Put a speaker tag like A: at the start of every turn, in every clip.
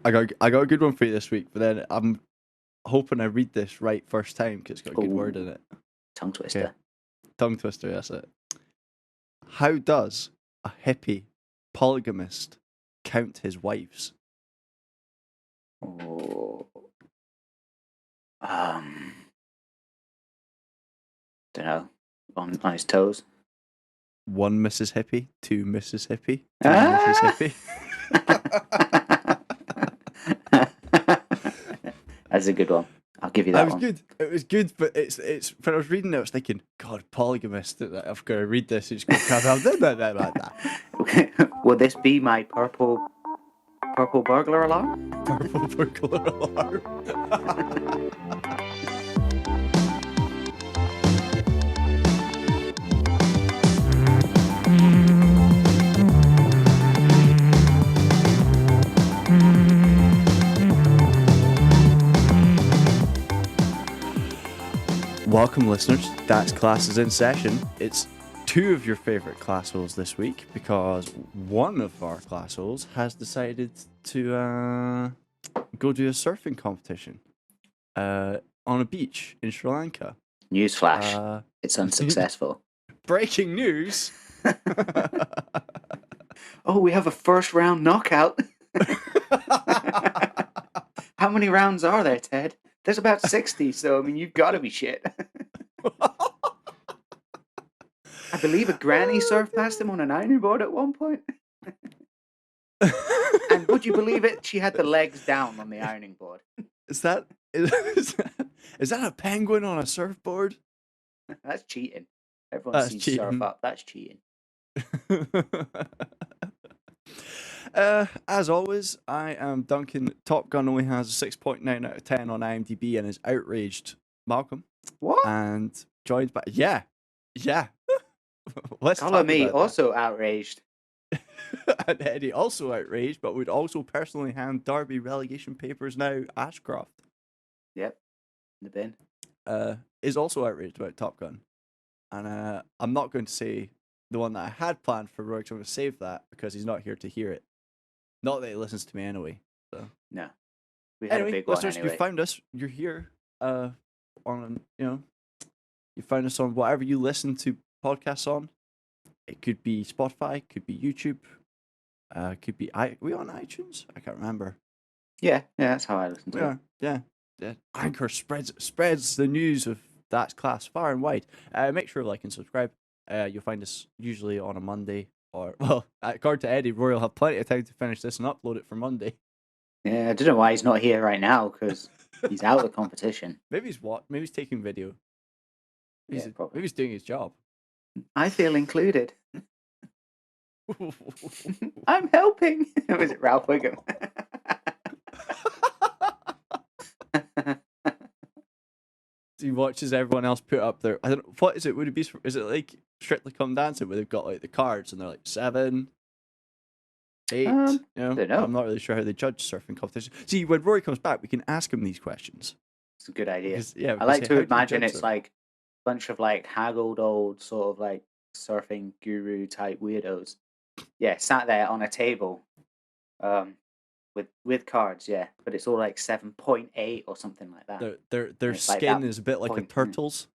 A: I got a good one for you this week, but then I'm hoping I read this right first time because it's got a good word in
B: Ooh,
A: it.
B: tongue twister.
A: Okay. Tongue twister, that's it. How does a hippie polygamist count his wives?
B: Oh, don't know. On his toes.
A: One Mrs. Hippie, two Mrs. Hippie, three Mrs.
B: Ah!
A: Hippie.
B: That's a good one. I'll give you
A: I
B: that
A: was
B: one.
A: good. It was good, but it's when I was reading it, I was thinking, God, polygamist. I've got to read this. It's going to
B: Will this be my purple burglar alarm?
A: purple burglar alarm. Welcome, listeners. That's Classes in Session. It's two of your favourite classholes this week because one of our classholes has decided to go do a surfing competition on a beach in Sri Lanka.
B: Newsflash. It's unsuccessful.
A: Breaking news!
B: Oh, we have a first round knockout. How many rounds are there, Ted? There's about 60, so I mean, you've got to be shit. I believe a granny surfed past him on an ironing board at one point. And would you believe it? She had the legs down on the ironing board.
A: Is that a penguin on a surfboard?
B: That's cheating. Everyone sees surf up. That's cheating.
A: As always, I am Duncan. Top Gun only has a 6.9 out of 10 on IMDb and is outraged Malcolm.
B: What?
A: And joined by yeah. Let's
B: Colin
A: talk
B: me
A: about
B: also outraged.
A: and Eddie also outraged, but would also personally hand Derby relegation papers now. Ashcroft.
B: Yep, in the bin.
A: Is also outraged about Top Gun, and I'm not going to say the one that I had planned for Roy. I'm going to save that because he's not here to hear it. Not that he listens to me anyway. So
B: no, we had a big one
A: listeners,
B: anyway.
A: You found us. You're here. On you found us on whatever you listen to podcasts on. It could be Spotify, could be YouTube, could be we on iTunes? I can't remember.
B: Yeah, that's how I listen to it.
A: Yeah. Anchor spreads the news of That's Class far and wide. Make sure to like and subscribe. You'll find us usually on a Monday, or well, according to Eddie, Roy will have plenty of time to finish this and upload it for Monday.
B: Yeah, I don't know why he's not here right now because he's out of the competition.
A: Maybe he's taking video. Maybe he's doing his job.
B: I feel included. I'm helping. Was it Ralph Wiggum?
A: He watches everyone else put up their. I don't know, what is it? Would it be? Is it like Strictly Come Dancing where they've got like the cards and they're like 7, 8?
B: Don't know.
A: I'm not really sure how they judge surfing competition. See, when Rory comes back, we can ask him these questions.
B: It's a good idea.
A: Because,
B: I like to imagine it's like a bunch of like haggled old sort of like surfing guru type weirdos. Yeah, sat there on a table, with cards. Yeah, but it's all like 7.8 or something like that.
A: Their skin is a bit like a turtle's.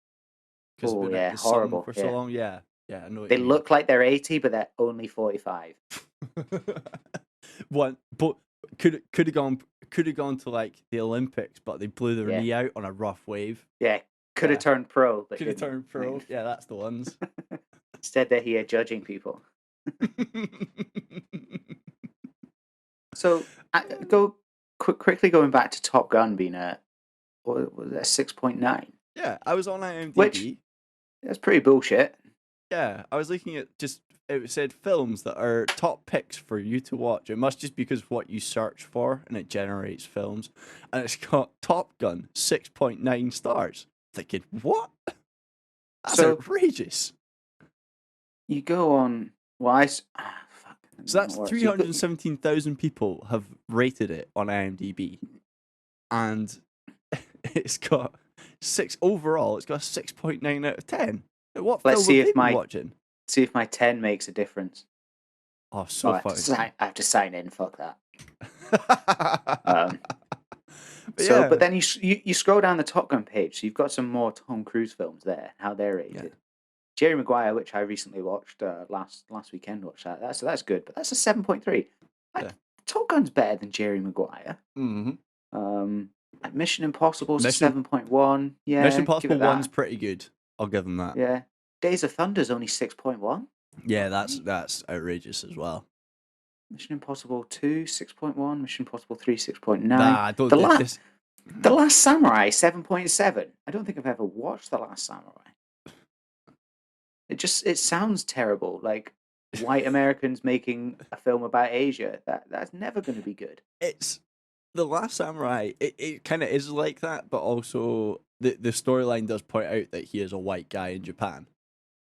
B: Oh yeah, horrible
A: for so long. Yeah. I know.
B: They look like they're 80, but they're only 45.
A: One, but could have gone to like the Olympics, but they blew their knee out on a rough wave.
B: Yeah, could have turned pro, but
A: could have turned pro. Yeah, that's the ones.
B: Instead, they're here judging people. So, quickly going back to Top Gun being what was that, 6.9?
A: Yeah, I was on IMDb.
B: Which that's pretty bullshit.
A: Yeah, I was looking at it said films that are top picks for you to watch. It must just be because of what you search for, and it generates films. And it's got Top Gun 6.9 stars. Thinking, what? That's outrageous.
B: You go on. Well,
A: so that's 317,000 people have rated it on IMDb, and it's got overall. It's got a 6.9 out of 10. What film have they been watching?
B: See if my 10 makes a difference.
A: Oh, so funny.
B: I have to sign in. Fuck that. Um,
A: But
B: but then you scroll down the Top Gun page, so you've got some more Tom Cruise films there, how they're rated.
A: Yeah.
B: Jerry Maguire, which I recently watched last weekend, watched that. That's good, but that's a 7.3. Like,
A: Yeah.
B: Top Gun's better than Jerry Maguire. Like Mission Impossible's a 7.1. Yeah,
A: Mission Impossible
B: give it
A: 1's
B: that.
A: pretty good. I'll give them that.
B: Yeah, Days of Thunder's only 6.1.
A: Yeah, that's outrageous as well.
B: Mission Impossible 2, 6.1. Mission Impossible 3, 6.9.
A: Nah, I don't.
B: The Last Samurai, 7.7. I don't think I've ever watched The Last Samurai. It sounds terrible. Like white Americans making a film about Asia. That's never going to be good.
A: It's The Last Samurai. It kind of is like that, but also the storyline does point out that he is a white guy in Japan.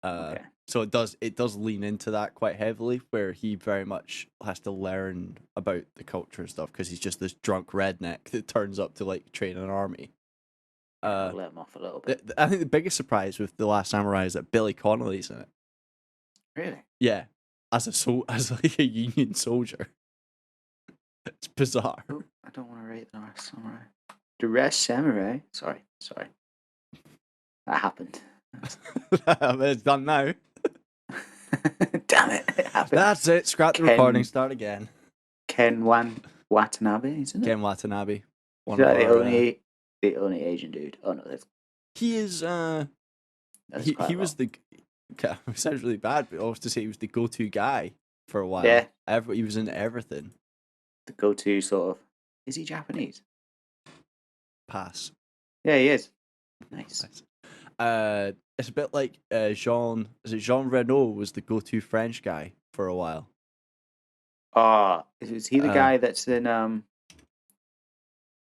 B: Okay.
A: So it does lean into that quite heavily, where he very much has to learn about the culture and stuff because he's just this drunk redneck that turns up to like train an army.
B: I'll let him off a little bit.
A: I think the biggest surprise with The Last Samurai is that Billy Connolly's in it.
B: Really?
A: Yeah, as like a Union soldier. It's bizarre.
B: Oh, I don't want to rate The Last Samurai. The Last Samurai. Sorry. That happened.
A: It's done now.
B: Damn it! It happened.
A: That's it. Scrap the recording. Start again.
B: Ken Watanabe, isn't it?
A: Ken Watanabe.
B: Is that the only Asian dude? Oh no,
A: he is. He was the. It sounds really bad, but I was to say he was the go-to guy for a while.
B: Yeah.
A: He was into everything.
B: The go-to sort of. Is he Japanese?
A: Pass.
B: Yeah, he is. Nice.
A: It's a bit like Jean Reno was the go-to French guy for a while.
B: Is he the guy that's in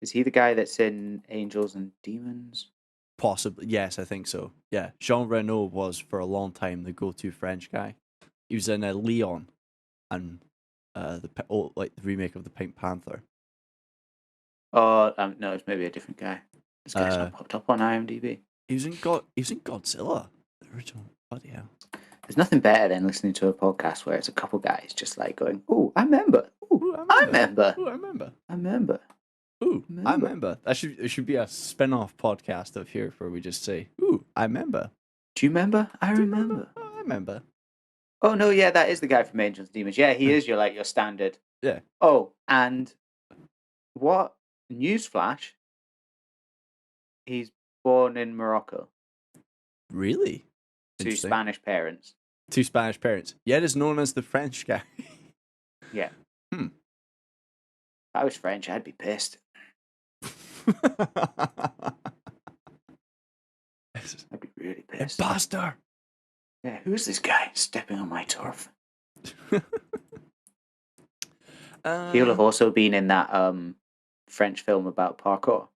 B: Is he the guy that's in Angels and Demons?
A: Possibly, yes, I think so. Yeah, Jean Reno was for a long time the go-to French guy. He was in Leon, and the remake of the Pink Panther.
B: No, it's maybe a different guy. This guy's not popped up on IMDb.
A: He was in Godzilla, the original. Bloody hell!
B: There's nothing better than listening to a podcast where it's a couple guys just like going, "Oh, I remember. Oh, I remember.
A: Oh, I remember.
B: I remember.
A: Ooh, I remember." It should be a spin-off podcast of here where we just say, "Ooh, I remember."
B: Do you remember? I remember.
A: Oh, I remember.
B: Oh no, yeah, that is the guy from Angels and Demons. Yeah, he is your standard.
A: Yeah.
B: Oh, and what? Newsflash. He's born in Morocco.
A: Really?
B: To Spanish parents.
A: Two Spanish parents. Yet is known as the French guy.
B: Yeah. If I was French, I'd be pissed. I'd be really pissed.
A: Imposter!
B: Yeah, who's this guy stepping on my turf? He'll have also been in that French film about parkour.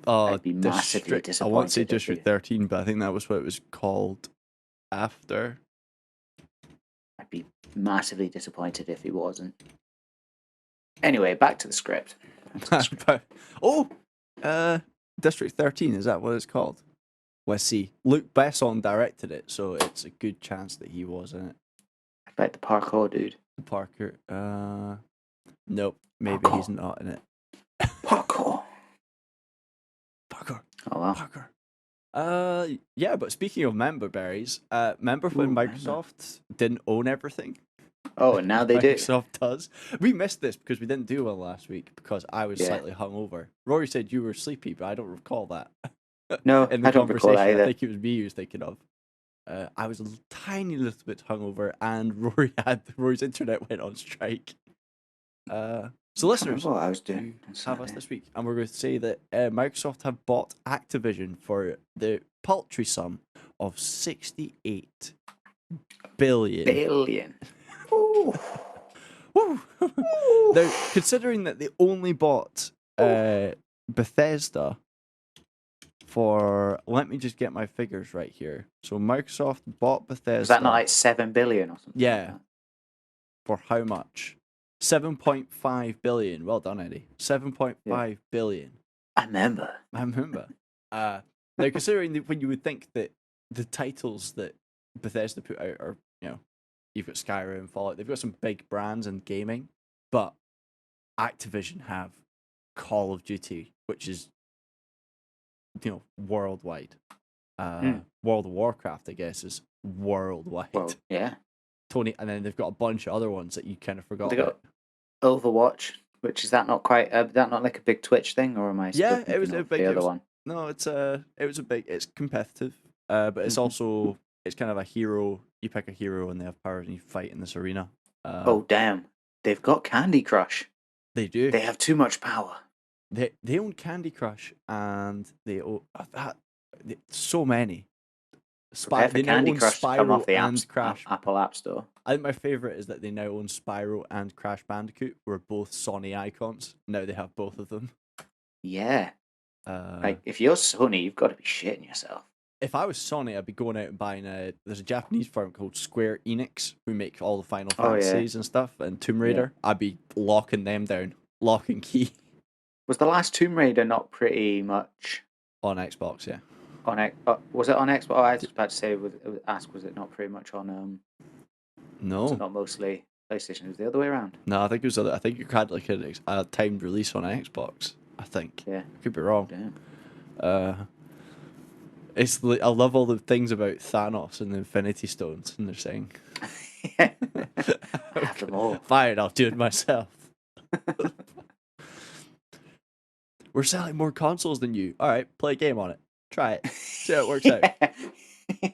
B: I'd be massively disappointed.
A: I won't say District 13, but I think that was what it was called after.
B: I'd be massively disappointed if he wasn't. Anyway, back to the script.
A: District 13, is that what it's called? Let's see. Luc Besson directed it, so it's a good chance that he was in it.
B: I bet the parkour dude.
A: Parker. Nope. Maybe
B: Parkour.
A: He's not in it.
B: Parkour. Oh wow.
A: Parker. Yeah, but speaking of member berries, remember when Microsoft didn't own everything?
B: Oh, and now they do.
A: Microsoft does. We missed this because we didn't do one last week because I was slightly hungover. Rory said you were sleepy, but I don't recall that.
B: No,
A: in the
B: I don't recall
A: conversation,
B: either.
A: I think it was me you was thinking of. I was a tiny little bit hungover, and Rory's internet went on strike. So listeners,
B: what I was doing
A: have us this week, and we're going to say that Microsoft have bought Activision for the paltry sum of 68 billion.
B: Ooh.
A: Woo. Now, considering that they only bought Bethesda for, let me just get my figures right here. So Microsoft bought Bethesda.
B: Is that not like 7 billion or something?
A: Yeah.
B: Like that?
A: For how much? 7.5 billion. Well done, Eddie. 7.5 billion.
B: I remember.
A: Now, considering when you would think that the titles that Bethesda put out are, you've got Skyrim, Fallout, they've got some big brands in gaming. But Activision have Call of Duty, which is, worldwide. World of Warcraft, I guess, is worldwide.
B: Well, yeah.
A: Tony, and then they've got a bunch of other ones that you kind of forgot
B: They got
A: about.
B: Overwatch, which is that not quite that not like a big Twitch thing, or am I still
A: Yeah, it was
B: thinking
A: a
B: of
A: big.
B: the other one?
A: No, it was a big. It's competitive, but it's also it's kind of a hero. You pick a hero, and they have powers, and you fight in this arena.
B: Oh damn! They've got Candy Crush.
A: They do.
B: They have too much power.
A: They own Candy Crush, and they own so many.
B: Prepare for Candy Crush to come off the
A: Crash.
B: Apple App Store.
A: I think my favorite is that they now own Spyro and Crash Bandicoot, who are both Sony icons. Now they have both of them.
B: Yeah. Like, if you're Sony, you've got to be shitting yourself.
A: If I was Sony, I'd be going out and buying there's a Japanese firm called Square Enix who make all the Final Fantasies and stuff, and Tomb Raider. Yeah. I'd be locking them down, lock and key.
B: Was the last Tomb Raider not pretty much
A: on Xbox? Yeah.
B: Was it on Xbox? Oh, I was about to say, was it not pretty much on?
A: No.
B: Was it not mostly PlayStation? It was the other way around.
A: No, I think it was I think you had like a timed release on Xbox. I think.
B: Yeah.
A: I could be wrong.
B: Damn.
A: It's I love all the things about Thanos and the Infinity Stones, and they're saying,
B: I have them all.
A: Fine, I'll do it myself. We're selling more consoles than you. All right, play a game on it. Try it. See how it works out.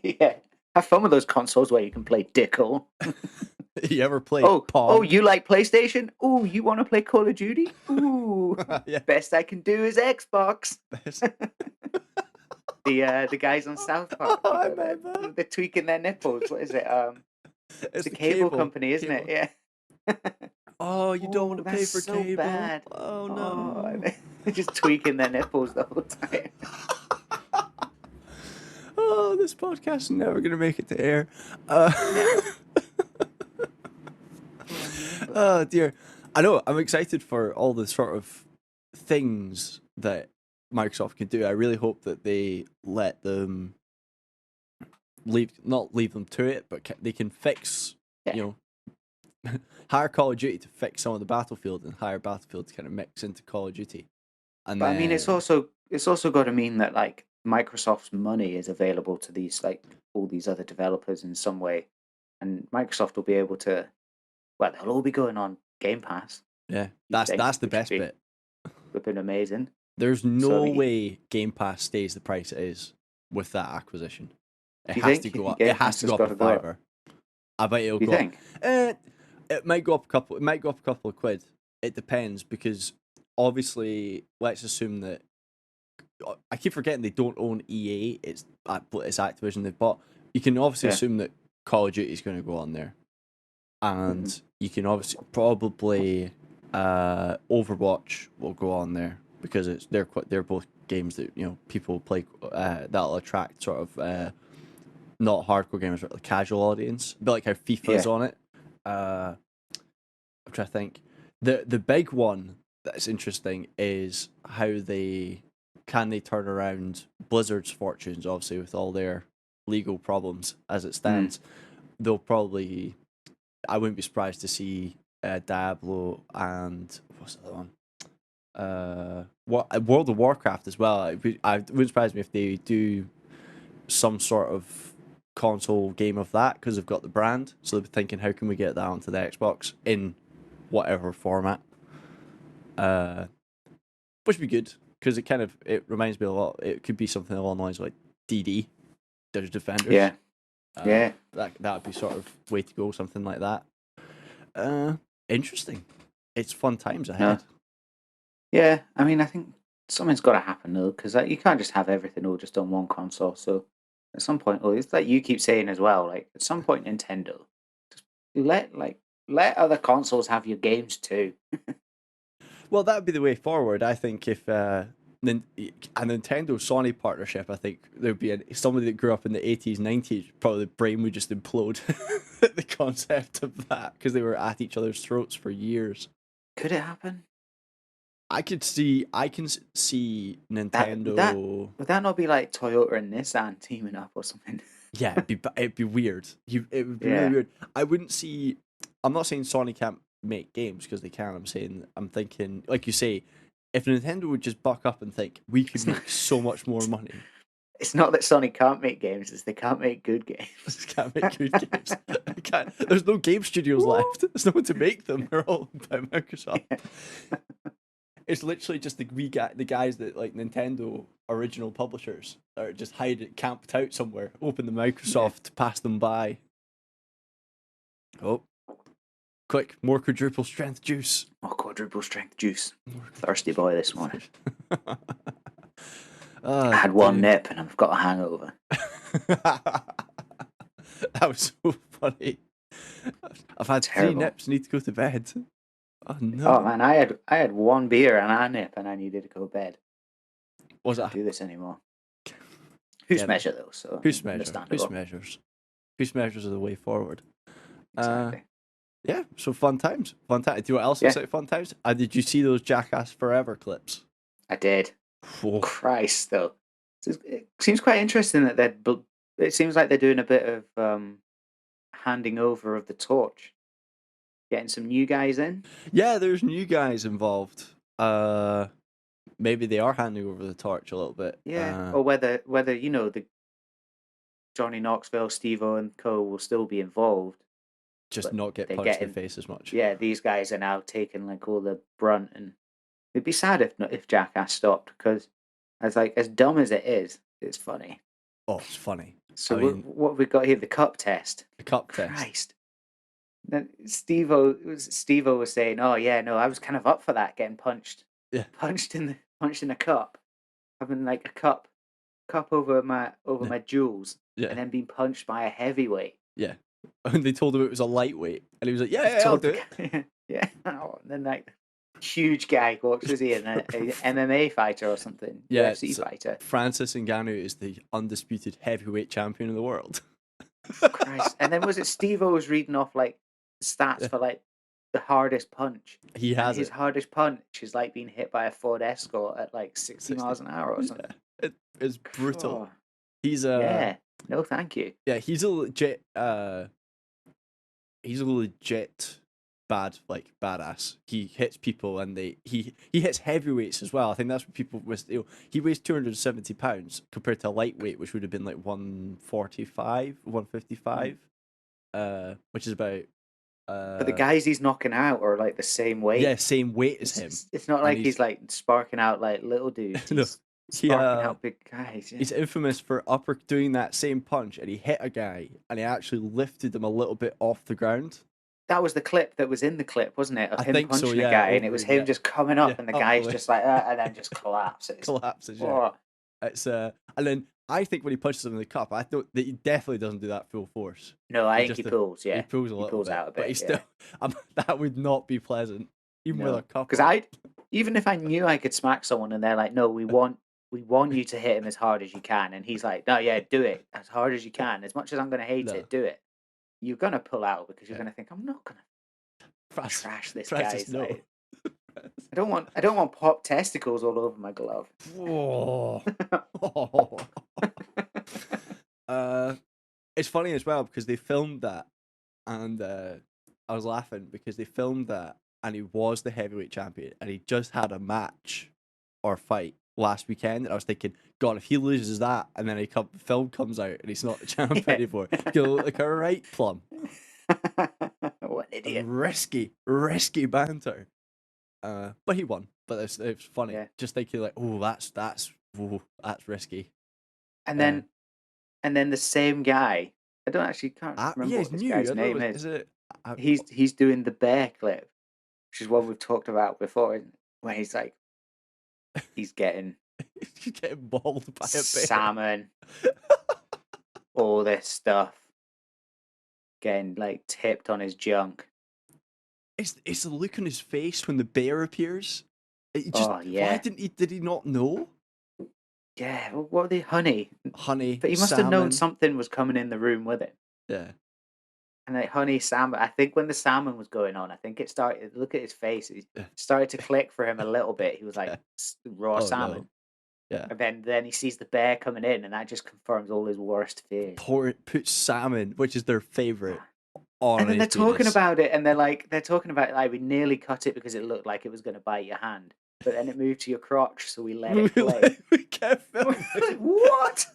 B: Yeah. Have fun with those consoles where you can play Dickle.
A: You ever play Pong?
B: Oh, you like PlayStation? Oh, you want to play Call of Duty? Ooh. Yeah. Best I can do is Xbox. The guys on South Park.
A: Oh, I remember.
B: They're tweaking their nipples. What is it? It's a cable company, isn't it? Yeah.
A: Oh, you don't want to pay for
B: so
A: cable.
B: Bad.
A: Oh no.
B: They're just tweaking their nipples the whole time.
A: Oh, this podcast is never going to make it to air. Oh dear. I know, I'm excited for all the sort of things that Microsoft can do. I really hope that they let them not leave them to it, but they can fix, hire Call of Duty to fix some of the Battlefield, and hire Battlefield to kind of mix into Call of Duty. And
B: but I mean, it's also got to mean that like Microsoft's money is available to these like all these other developers in some way, and Microsoft will be able to. Well, they'll all be going on Game Pass.
A: Yeah, that's the best bit.
B: Would been amazing.
A: There's no way Game Pass stays the price it is with that acquisition. It has to go up. It has to go up a fiver. I bet it'll go up. It might go up a couple. It might go up a couple of quid. It depends, because obviously, let's assume that I keep forgetting they don't own EA. It's Activision they've bought. You can obviously assume that Call of Duty is going to go on there, and you can obviously probably Overwatch will go on there, because they're both games that people play that'll attract sort of not hardcore gamers but the casual audience, a bit like how FIFA's on it. I'm trying to think. The big one that's interesting is how they turn around Blizzard's fortunes, obviously with all their legal problems as it stands. They'll probably, I wouldn't be surprised to see Diablo and what's the other one? World of Warcraft as well. It wouldn't surprise me if they do some sort of console game of that, because they've got the brand. So they're thinking, how can we get that onto the Xbox in whatever format? Which would be good, because it reminds me a lot. It could be something along the lines of like DD, Dungeon Defenders.
B: Yeah.
A: That would be sort of way to go, something like that. Interesting. It's fun times ahead.
B: Yeah, I mean, I think something's got to happen though, because you can't just have everything all just on one console. So at some point, it's like you keep saying as well. Like at some point, Nintendo just let other consoles have your games too.
A: Well, that would be the way forward. I think if a Nintendo Sony partnership, I think there'd be somebody that grew up in the 80s, 90s, probably the brain would just implode at the concept of that, because they were at each other's throats for years.
B: Could it happen?
A: I can see Nintendo.
B: Would that not be like Toyota and Nissan teaming up or something?
A: Yeah, it'd be weird. It would be really weird. I'm not saying Sony can't make games because they can. I'm thinking, like you say, if Nintendo would just buck up and think we could make so much more money.
B: It's not that Sony can't make games; it's they can't make good games.
A: They can't make good games. They can't. There's no game studios left. There's no one to make them. They're all owned by Microsoft.
B: Yeah.
A: It's literally just the guys that like Nintendo original publishers are just camped out somewhere. Open the Microsoft, pass them by. Oh, quick! More quadruple strength juice.
B: Oh, quadruple strength juice. Thirsty boy this morning. I had one nip and I've got a hangover.
A: That was so funny. I've had
B: Terrible.
A: 3 nips. Need to go to bed. Oh no!
B: Oh man, I had one beer and a nip and I needed to go to bed.
A: Was
B: Can't
A: it?
B: do this anymore. Who's
A: Yeah,
B: measure though? So
A: Who's measure?
B: understandable.
A: Who's measures? Who's measures are the way forward.
B: Exactly.
A: Yeah, so fun times. Fun times. Do you know what else
B: Yeah.
A: is like fun times? Did you see those Jackass Forever clips?
B: I did.
A: Whoa.
B: Christ, though. It seems quite interesting that it seems like they're doing a bit of handing over of the torch, getting some new guys in.
A: Yeah, there's new guys involved. Maybe they are handing over the torch a little bit.
B: Yeah, or whether the Johnny Knoxville, Steve-O, and co will still be involved.
A: just
B: but
A: not get
B: they're
A: punched in
B: getting-
A: the face as much.
B: Yeah, these guys are now taking like all the brunt, and it'd be sad if Jackass stopped, because as dumb as it is, it's funny.
A: Oh, it's funny.
B: So
A: I mean-
B: what have we got here? The cup test.
A: The cup test.
B: Christ. Then Steve-O was saying, "Oh yeah, no, I was kind of up for that, getting punched,
A: Yeah.
B: punched in a cup, having like a cup over my jewels,
A: Yeah.
B: and then being punched by a heavyweight."
A: Yeah. And they told him it was a lightweight, and he was like, "Yeah, I'll
B: Told
A: do
B: the
A: it."
B: guy- yeah. Oh, and then like huge guy walks, was he an MMA fighter or something?
A: Yeah,
B: UFC
A: it's-
B: fighter.
A: Francis Ngannou is the undisputed heavyweight champion of the world.
B: Christ. And then was it Steve-O was reading off like stats
A: Yeah.
B: for like the hardest punch?
A: He
B: And
A: has
B: his
A: it.
B: hardest punch is like being hit by a Ford Escort at like 60
A: 60.
B: miles an hour or something.
A: It's brutal.
B: Oh,
A: He's
B: yeah. No, thank you.
A: yeah, he's a legit badass. He hits people and he hits heavyweights as well. I think that's what people he weighs 270 pounds compared to a lightweight, which would have been like 145, 155, which is about
B: But the guys he's knocking out are like the same weight.
A: yeah, same weight as him.
B: It's not
A: And
B: like
A: he's-
B: he's like sparking out like little dudes.
A: No,
B: He's
A: he,
B: sparking out big guys. Yeah.
A: He's infamous for doing that same punch, and he hit a guy, and he actually lifted him a little bit off the ground.
B: That was the clip that was in the clip, wasn't it? Of
A: I
B: him
A: think so,
B: punching
A: yeah,
B: a guy, and
A: over
B: it was
A: him,
B: him
A: yeah.
B: just coming up,
A: Yeah,
B: and the
A: up
B: guy's
A: the way.
B: just like, and then just collapses.
A: Collapses. Yeah.
B: Oh,
A: It's and then I think when he punches him in the cup, I thought that he definitely doesn't do that full force.
B: no, I
A: He
B: think he
A: just,
B: pulls. Yeah,
A: He pulls a little
B: pulls
A: bit,
B: out a
A: but
B: bit,
A: he's
B: yeah.
A: still. That would not be pleasant, even with a cup.
B: because even if I knew I could smack someone, and they're like, no, we want you to hit him as hard as you can, and he's like, no, yeah, do it as hard as you can, as much as I'm going to hate
A: No.
B: it, do it. You're going to pull out because you're
A: Yeah.
B: going to think, I'm not going to
A: Francis,
B: trash this
A: Francis,
B: guy's
A: no.
B: like, I don't want pop testicles all over my glove.
A: Whoa. It's funny as well because they filmed that, and I was laughing because they filmed that, and he was the heavyweight champion, and he just had a match or fight last weekend, and I was thinking, God, if he loses that, and then the film comes out and he's not the champion
B: Yeah.
A: anymore, he'll look like a right plum.
B: What an idiot.
A: Risky banter. But he won. But it's funny.
B: Yeah.
A: Just thinking like, oh, that's risky.
B: And then the same guy. I can't remember
A: Yeah,
B: what
A: it's
B: this
A: new.
B: guy's
A: I don't
B: name
A: know,
B: is.
A: it?
B: He's doing the bear clip, which is one we've talked about before, isn't it? Where he's like, he's getting
A: He's getting mauled by a bear.
B: salmon, all this stuff, getting like tipped on his junk.
A: It's the look on his face when the bear appears. It just,
B: Oh, yeah.
A: Why did he not know?
B: Yeah, what were they? Honey.
A: Honey,
B: But he must have known
A: salmon.
B: something was coming in the room with it.
A: Yeah.
B: And like honey, salmon. I think when the salmon was going on, I think it started. Look at his face. It
A: Yeah.
B: started to click for him a little bit. He was like
A: Yeah.
B: Raw
A: Oh, no.
B: salmon.
A: Yeah.
B: And then he sees the bear coming in, and that just confirms all his worst fears.
A: Put salmon, which is their favorite, on
B: And then
A: his
B: they're talking
A: penis.
B: about it, and they're talking about like we nearly cut it because it looked like it was going to bite your hand, but then it moved to your crotch, so we let it play.
A: We kept filming.
B: Like, what?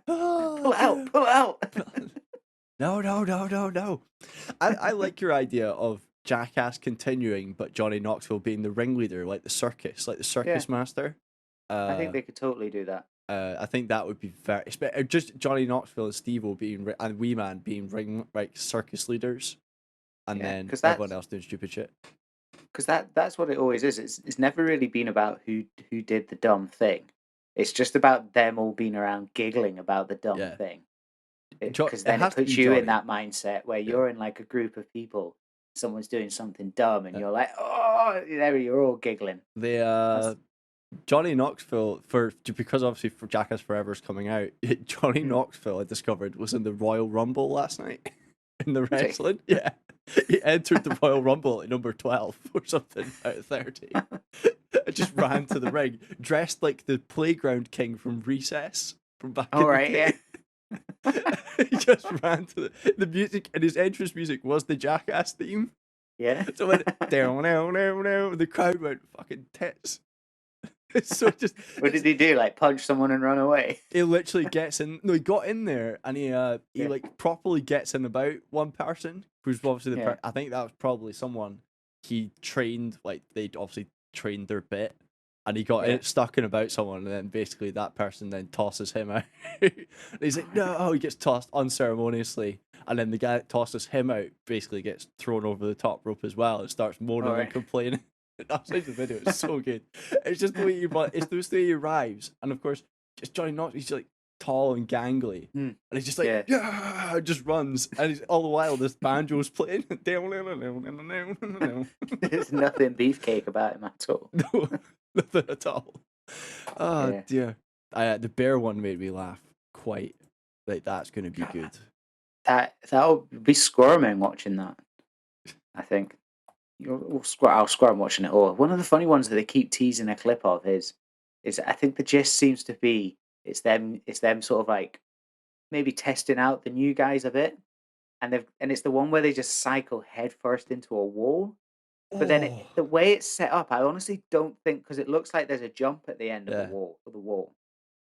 A: Oh,
B: Pull
A: dear.
B: out!
A: No. I like your idea of Jackass continuing, but Johnny Knoxville being the ringleader, like the circus master.
B: I think they could totally do that.
A: I think that would be very just Johnny Knoxville and Steve-O being and Wee Man being circus leaders, and then everyone else doing stupid shit.
B: Because that's what it always is. It's never really been about who did the dumb thing. It's just about them all being around giggling about the dumb thing. Because then it puts you in that mindset where you're in like a group of people, someone's doing something dumb, and you're like, oh, there you're all giggling.
A: Johnny Knoxville, because obviously for Jackass Forever's coming out, Johnny Knoxville, I discovered, was in the Royal Rumble last night in the wrestling. Yeah. He entered the Royal Rumble at number 12 or something out of 30. I just ran to the ring, dressed like the playground king from Recess from back in the day. He just ran to the music, and his entrance music was the Jackass theme.
B: Yeah.
A: So when down, the crowd went fucking tits. So just
B: what did he do? Like punch someone and run away?
A: He literally gets in. No, he got in there and he like properly gets in about one person who's obviously I think that was probably someone he trained. Like they'd obviously trained their bit, and he got stuck in about someone, and then basically that person then tosses him out. And he's like, no, he gets tossed unceremoniously, and then the guy that tosses him out basically gets thrown over the top rope as well and starts moaning and complaining. That's the video. It's so good. It's just the way he arrives, and of course, just Johnny Knoxville. He's like tall and gangly, and he's just like just runs, and he's all the while this banjo's playing. There's
B: nothing beefcake about him at all.
A: No, nothing at all. Oh dear. The bear one made me laugh quite. Like that's going to be good.
B: That'll be squirming watching that. I think. I'll squirm watching it all. One of the funny ones that they keep teasing a clip of is I think the gist seems to be it's them sort of like maybe testing out the new guys a bit, and it's the one where they just cycle headfirst into a wall. But then the way it's set up, I honestly don't think, because it looks like there's a jump at the end of the wall.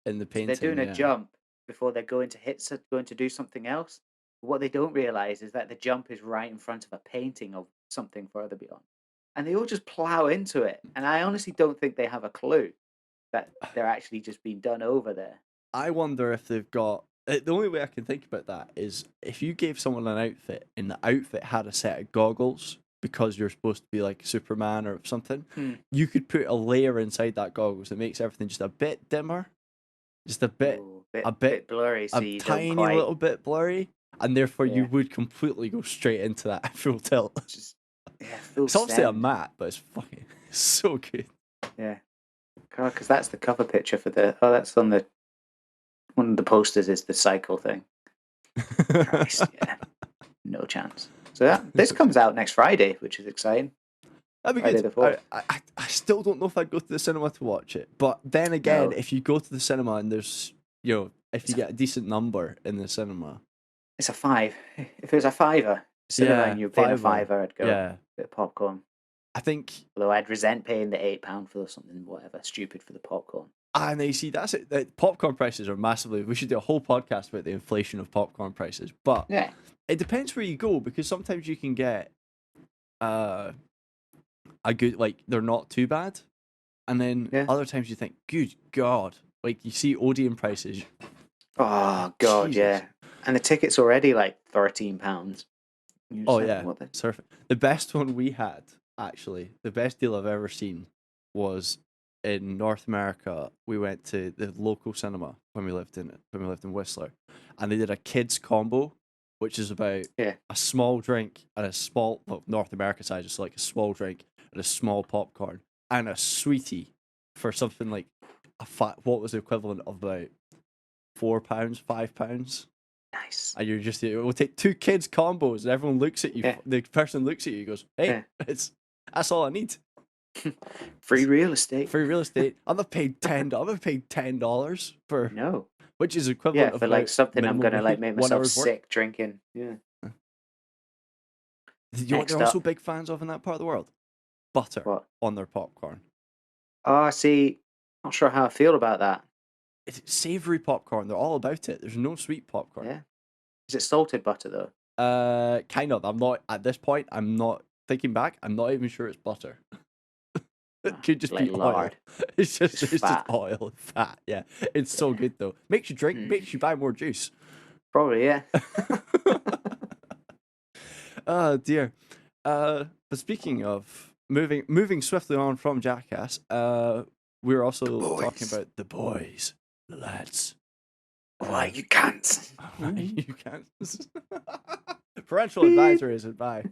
A: In the painting,
B: so they're doing a jump before they're going to do something else. But what they don't realize is that the jump is right in front of a painting of something further beyond, and they all just plow into it. And I honestly don't think they have a clue that they're actually just being done over there.
A: I wonder if they've got. The only way I can think about that is if you gave someone an outfit and the outfit had a set of goggles, because you're supposed to be like Superman or something, you could put a layer inside that goggles that makes everything just a bit dimmer, just a bit
B: blurry, so
A: a tiny little bit blurry, and therefore you would completely go straight into that full tilt. It's obviously a matte, but it's fucking so good.
B: Yeah, because that's the cover picture for that's on the one of the posters is the cycle thing. Christ, no chance. So this comes out next Friday, which is exciting.
A: That'd be good. I still don't know if I'd go to the cinema to watch it, but then again, if you go to the cinema and there's if you get a decent number in the cinema,
B: it's a 5. If it was a $5 cinema and you're paying a $5, I'd go. Yeah, bit of popcorn.
A: I think.
B: Although I'd resent paying the £8 for something whatever stupid for the popcorn.
A: And you see, that's it. The popcorn prices are massively. We should do a whole podcast about the inflation of popcorn prices. But it depends where you go, because sometimes you can get a good, like, they're not too bad, and then other times you think, good God, like you see Odeon prices.
B: Oh God, Jesus. And the ticket's already like £13.
A: The best one we had, actually, the best deal I've ever seen was. In North America, we went to the local cinema when we lived in Whistler, and they did a kids combo, which is about a small drink and a small North America size, just like a small drink and a small popcorn and a sweetie for something like what was the equivalent of about £4, £5.
B: Nice.
A: And you're just we'll take 2 kids combos, and everyone looks at you. Yeah. The person looks at you, and goes, "Hey, that's all I need."
B: Free real estate.
A: I'm not paid $10. I'm not paid $10 for which is equivalent
B: Yeah,
A: of
B: for like
A: about
B: something I'm
A: minimum
B: gonna like
A: wage,
B: make
A: 1
B: myself
A: hour's work.
B: sick drinking. Yeah.
A: You know what
B: Next
A: they're also
B: up,
A: big fans of in that part of the world? Butter
B: what?
A: on their popcorn.
B: Oh, see, not sure how I feel about that.
A: It's savoury popcorn. They're all about it. There's no sweet popcorn.
B: Yeah. Is it salted butter though?
A: Kind of. I'm not at this point. I'm not thinking back. I'm not even sure it's butter. It
B: Oh,
A: could just
B: like
A: be oil.
B: lard.
A: It's just
B: fat.
A: oil and fat. Yeah, it's so good though. Makes you drink. Makes you buy more juice.
B: Probably, yeah.
A: Oh dear. But speaking of moving swiftly on from Jackass, we're also talking about the boys, the lads.
B: Why you can't?
A: You can't. Parental advisory is advised.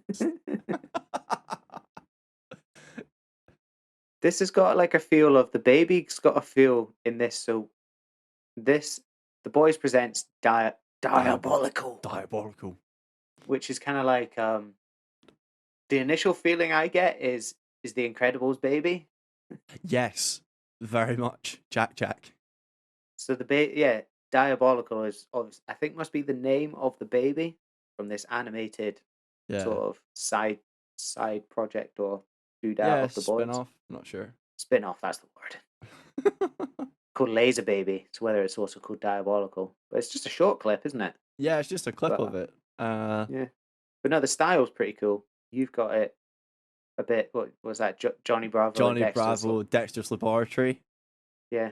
B: This has got like a feel of the baby's got a feel in this. So this, the boys presents diabolical,
A: Diabolical.
B: which is kind of like the initial feeling I get is the Incredibles baby.
A: Yes, very much. Jack.
B: So the diabolical is obviously, I think, must be the name of the baby from this animated
A: Yeah.
B: sort of side project or doodah
A: Yeah,
B: of the boys.
A: spin-off. Not sure.
B: Spin-off, that's the word. Called Laser Baby. So whether it's also called Diabolical, but it's just a short clip, isn't it?
A: Yeah, it's just a clip of it.
B: Yeah, but no, the style's pretty cool. You've got it a bit. What was that? Johnny Bravo.
A: Johnny
B: and Dexter's
A: Bravo, Dexter's Laboratory.
B: Yeah.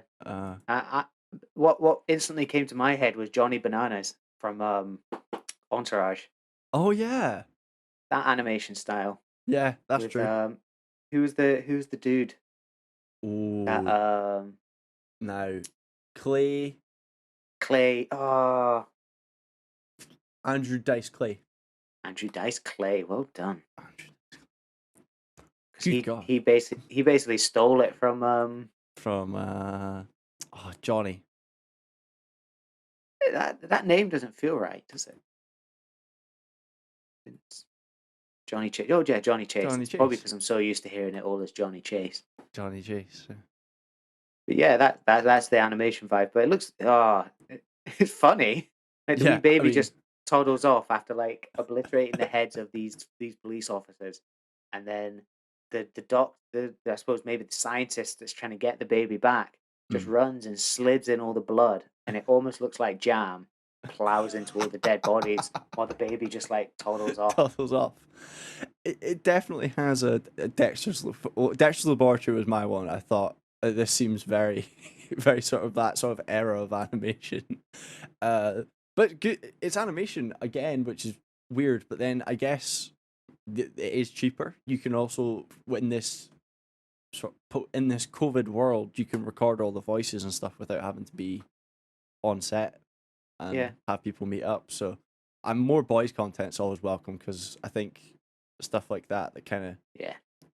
B: What instantly came to my head was Johnny Bananas from Entourage.
A: Oh yeah.
B: That animation style.
A: Yeah, that's
B: with,
A: true.
B: Who's the dude?
A: Ooh.
B: That
A: Now, Clay.
B: Oh,
A: Andrew Dice Clay.
B: Andrew Dice Clay. Well done.
A: Good God.
B: He basically stole it from
A: Johnny.
B: That name doesn't feel right, does it? It's Johnny Chase. Oh yeah, Johnny Chase.
A: Johnny
B: It's
A: Chase.
B: probably because I'm so used to hearing it all as Johnny Chase.
A: Johnny Chase. Yeah.
B: But yeah, that's the animation vibe. But it looks it's funny. Like the wee baby just toddles off after like obliterating the heads of these police officers, and then I suppose maybe the scientist that's trying to get the baby back just runs and slids in all the blood, and it almost looks like jam plows into all the dead bodies while the baby just like toddles off.
A: It definitely has a Dexter's Laboratory was my one. I thought this seems very very sort of that sort of era of animation. But good, it's animation again, which is weird, but then I guess it is cheaper. You can also in this COVID world, you can record all the voices and stuff without having to be on set and have people meet up. So I'm more boys content's always welcome, because I think stuff like that kind of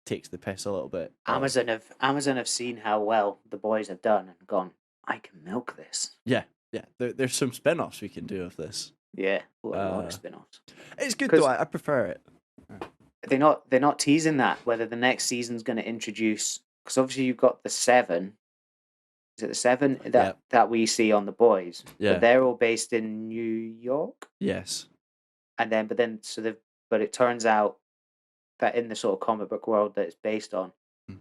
A: takes the piss a little bit.
B: Amazon have seen how well the boys have done and gone, I can milk this.
A: Yeah. There's some spin-offs we can do of this.
B: Yeah, a lot of spin-offs.
A: It's good though. I prefer it.
B: They're not teasing that whether the next season's going to introduce, because obviously you've got the 7. Is it the 7 that we see on the boys?
A: Yeah.
B: But they're all based in New York.
A: Yes.
B: But it turns out that in the sort of comic book world that it's based on,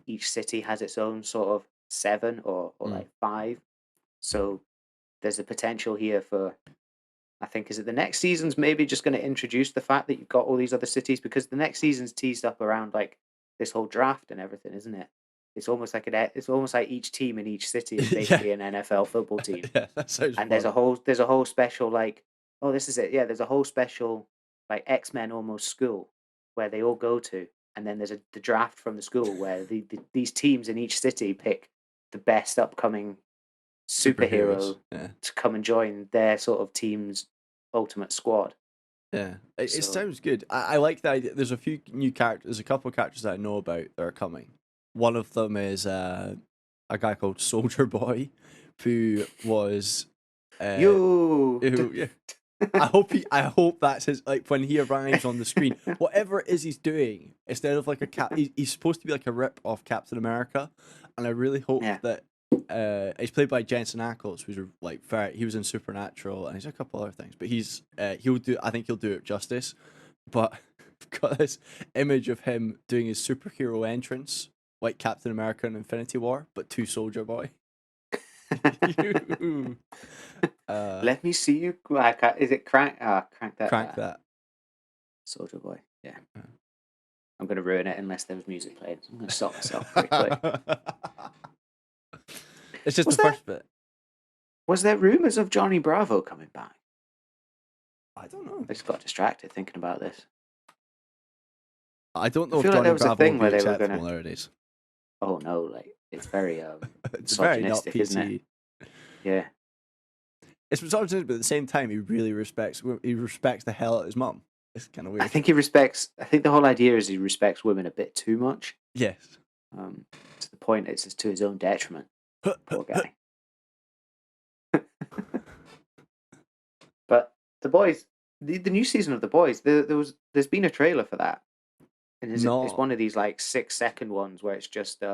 B: each city has its own sort of 7 or like 5. So there's a potential here for, I think, is it the next season's maybe just going to introduce the fact that you've got all these other cities, because the next season's teased up around like this whole draft and everything, isn't it? It's almost like each team in each city is basically an NFL football team.
A: Yeah, that sounds
B: and
A: fun.
B: there's a whole special like, oh, this is it. Yeah, there's a whole special like X-Men almost school where they all go to, and then there's the draft from the school where these teams in each city pick the best upcoming superhero to come and join their sort of team's ultimate squad.
A: Yeah, it sounds good. I like the idea. There's a few new characters. There's a couple of characters that I know about that are coming. One of them is a guy called Soldier Boy, who was I hope that's his, like, when he arrives on the screen, whatever it is he's doing, instead of like he's supposed to be like a rip off Captain America, and I really hope that he's played by Jensen Ackles, who's like he was in Supernatural, and he's a couple other things. But I think he'll do it justice. But I've got this image of him doing his superhero entrance, like Captain America in Infinity War, but to Soldier Boy.
B: Let me see you. Is it crank? Crank that.
A: Crank that.
B: Soldier Boy. Yeah. I'm going to ruin it unless there was music playing. So I'm going to stop myself quickly.
A: It's just the first bit.
B: Was there rumours of Johnny Bravo coming back?
A: I don't know.
B: I just got distracted thinking about this.
A: I don't know
B: I
A: if
B: feel
A: Johnny
B: like there was
A: Bravo
B: a thing
A: would
B: where
A: be
B: they were
A: acceptable
B: going to.
A: nowadays.
B: Oh no! Like it's very
A: It's very not
B: misogynistic,
A: PC.
B: isn't it? Yeah.
A: It's misogynistic, but at the same time, he really respects the hell out of his mum. It's kind of weird.
B: I think the whole idea is he respects women a bit too much.
A: Yes.
B: To the point it's just to his own detriment. Poor guy. But The Boys, the new season of The Boys, there's been a trailer for that, and it's one of these like 6-second ones where it's just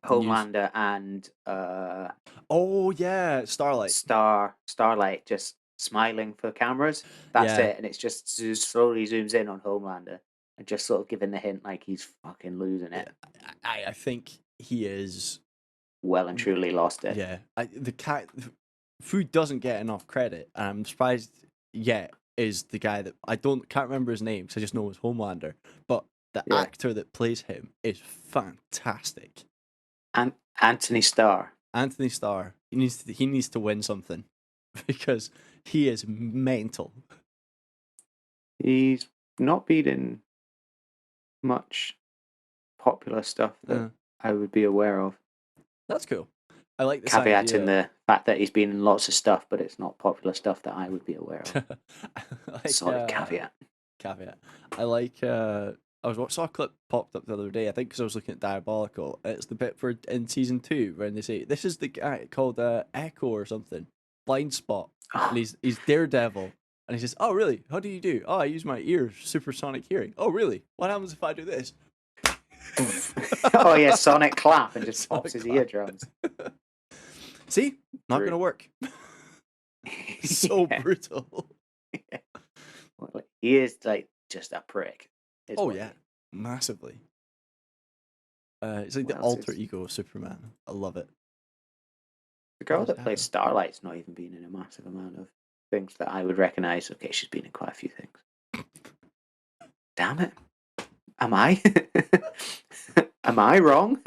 B: Homelander and
A: oh yeah,
B: Starlight just smiling for cameras. That's it, and it's just slowly zooms in on Homelander and just sort of giving the hint like he's fucking losing it.
A: I think he is
B: well and truly lost it.
A: Yeah, Food doesn't get enough credit. I'm surprised yet is the guy that can't remember his name because I just know it's Homelander, but the actor that plays him is fantastic. And
B: Anthony Starr.
A: He needs to win something because he is mental.
B: He's not been in much popular stuff that I would be aware of.
A: That's cool. I like this
B: caveat in the fact that he's been in lots of stuff, but it's not popular stuff that I would be aware of. Solid caveat.
A: I like. Saw a clip popped up the other day. I think because I was looking at Diabolical. It's the bit in season 2 when they say this is the guy called Echo or something, blind spot, and he's Daredevil, and he says, "Oh really? How do you do? Oh, I use my ears, supersonic hearing. Oh really? What happens if I do this?"
B: Oh yeah, sonic clap and just pops his eardrums.
A: See, not gonna work. So brutal.
B: Yeah. Well, he is like just a prick.
A: Oh yeah, massively. It's like the alter ego of Superman. I love it.
B: The girl that plays Starlight's not even been in a massive amount of things that I would recognise. Okay, she's been in quite a few things. Damn it. Am I? Am I wrong?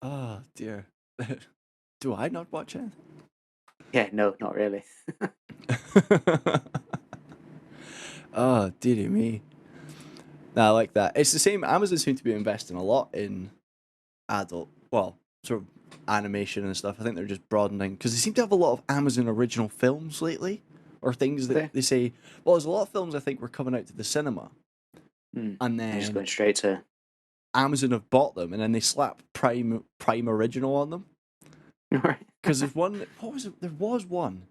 A: Oh dear. Do I not watch it?
B: Yeah, no, not really.
A: Oh, dearie me. No, I like that. It's the same. Amazon seem to be investing a lot in sort of animation and stuff. I think they're just broadening because they seem to have a lot of Amazon original films lately, or things that they say. Well, there's a lot of films I think were coming out to the cinema, and then
B: just going straight to
A: Amazon have bought them, and then they slap Prime Original on them. Because there's one. What was it? There was one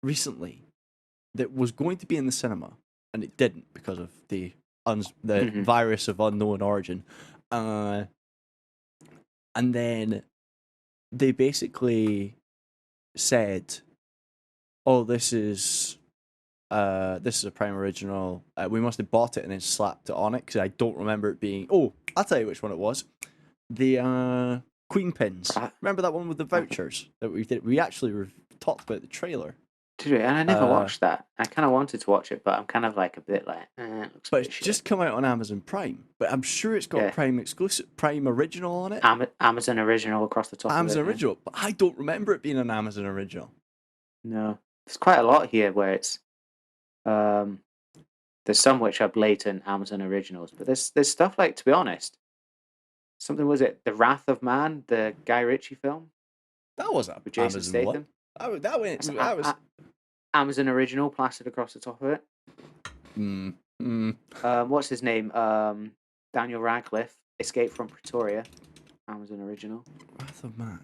A: recently that was going to be in the cinema, and it didn't because of the virus of unknown origin. And then they basically said, "Oh, this is a Prime Original. We must have bought it and then slapped it on it because I don't remember it being. Oh, I'll tell you which one it was. The Queen Pins. Remember that one with the vouchers that we did? We actually talked about the trailer.
B: Did we? And I never watched that. I kind of wanted to watch it, but I'm kind of like a bit like, it looks
A: but it's just come out on Amazon Prime. But I'm sure it's got Prime exclusive, Prime Original on it.
B: Amazon Original across the top.
A: Amazon
B: of it,
A: Original, but I don't remember it being an Amazon Original.
B: No, there's quite a lot here where it's. There's some which are blatant Amazon Originals, but there's stuff like, to be honest, something was it The Wrath of Man, the Guy Ritchie film?
A: That was a
B: Jason Statham.
A: That was
B: Amazon Original plastered across the top of it. What's his name? Daniel Radcliffe, Escape from Pretoria. Amazon Original.
A: Wrath of Man.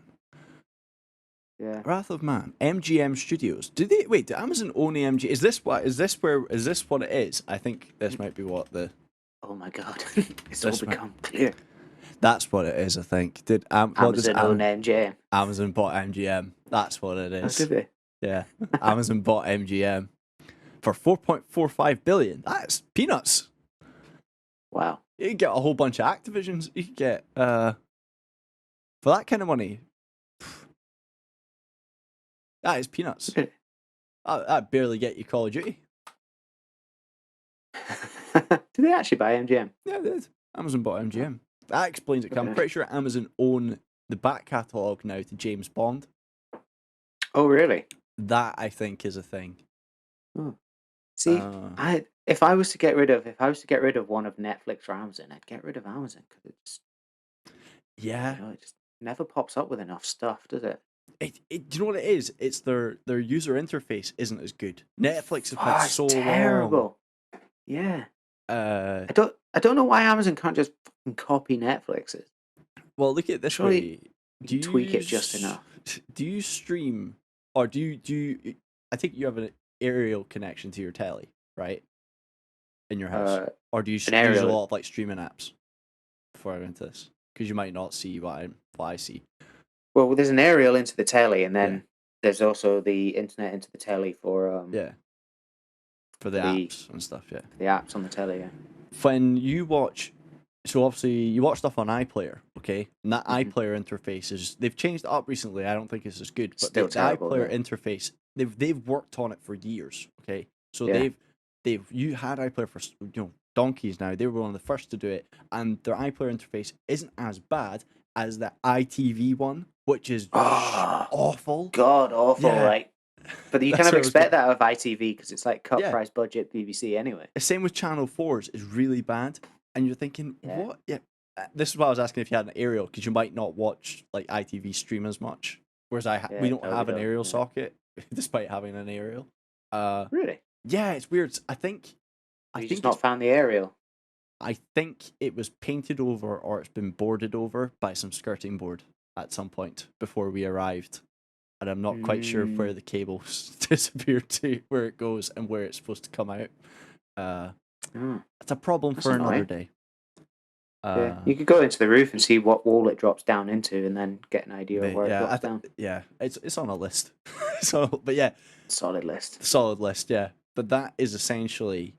B: Yeah.
A: Wrath of Man. MGM Studios. Do Amazon own the MGM? Is this what it is? I think this might be what the.
B: Oh my god! It's all become clear.
A: That's what it is, I think. What does
B: Amazon own MGM.
A: Amazon bought MGM? That's what it
B: Oh,
A: is.
B: did they?
A: Yeah, Amazon bought MGM for 4.45 billion. That's peanuts.
B: Wow.
A: You can get a whole bunch of Activisions. You can get for that kind of money. That is peanuts.
B: Really?
A: That barely get you Call of Duty.
B: Did they actually buy MGM?
A: Yeah, they did. Amazon bought MGM. That explains it. 'Cause I'm
B: Okay.
A: pretty sure Amazon own the back catalogue now to James Bond.
B: Oh, really?
A: That I think is a thing.
B: Oh. See, if I was to get rid of one of Netflix or Amazon, I'd get rid of Amazon because it's it just never pops up with enough stuff, does it?
A: Do you know what it is? It's their user interface isn't as good. Netflix has had so
B: terrible. Yeah. I don't know why Amazon can't just fucking copy Netflix's.
A: Well, look at it this way. Do you
B: tweak it just enough?
A: Do you stream or do you? I think you have an aerial connection to your telly, right? In your house, or do you use a lot of like streaming apps before I go into this? Because you might not see what I see.
B: Well, there's an aerial into the telly, and then there's also the internet into the telly for
A: for the apps and stuff. Yeah,
B: the apps on the telly. Yeah.
A: When you watch, so obviously you watch stuff on iPlayer, okay? And that iPlayer interface they've changed it up recently. I don't think it's as good, but
B: Still
A: the
B: terrible,
A: iPlayer interface they've worked on it for years, okay? So you had iPlayer for donkeys now. They were one of the first to do it, and their iPlayer interface isn't as bad as the ITV one, which is awful.
B: God awful, right? But you kind of expect that of ITV because it's like cut price budget BBC anyway.
A: The same with Channel 4's is really bad, and you're thinking, what? Yeah, this is why I was asking if you had an aerial because you might not watch like ITV stream as much. Whereas we don't have an aerial socket, despite having an aerial.
B: Really?
A: Yeah, it's weird. I think
B: just not found the aerial.
A: I think it was painted over or it's been boarded over by some skirting board at some point before we arrived. And I'm not quite sure where the cables disappeared to, where it goes, and where it's supposed to come out. It's a problem for another day.
B: You could go into the roof and see what wall it drops down into, and then get an idea of where it drops down.
A: Yeah, it's on a list. But yeah,
B: solid list.
A: Yeah. But that is essentially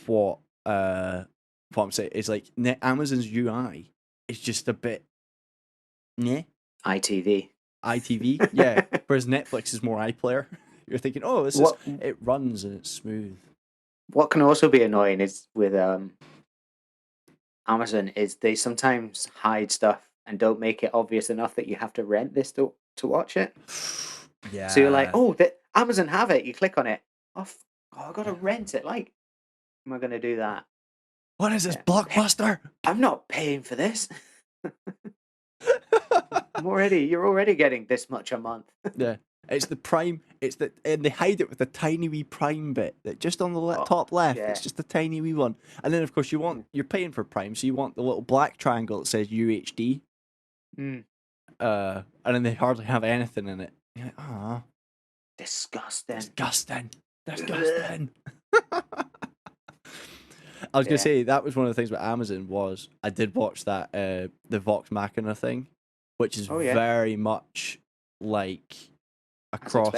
A: what I'm saying. It's like Amazon's UI is just a bit,
B: ITV,
A: yeah. Whereas Netflix is more iPlayer. You're thinking, it runs and it's smooth. What
B: can also be annoying is with Amazon is they sometimes hide stuff and don't make it obvious enough that you have to rent this to watch it.
A: Yeah.
B: So you're like, Amazon have it. You click on it. I gotta rent it. Like, am I gonna do that?
A: What is this, Blockbuster?
B: I'm not paying for this. You're already getting this much a month.
A: Yeah. It's the Prime. And they hide it with a tiny wee Prime bit that just on the top left. Yeah. It's just a tiny wee one. And then of course you're paying for Prime, so you want the little black triangle that says UHD. And then they hardly have anything in it. You're like,
B: disgusting.
A: I was gonna say that was one of the things with Amazon was I did watch that the Vox Machina thing, which is very much like across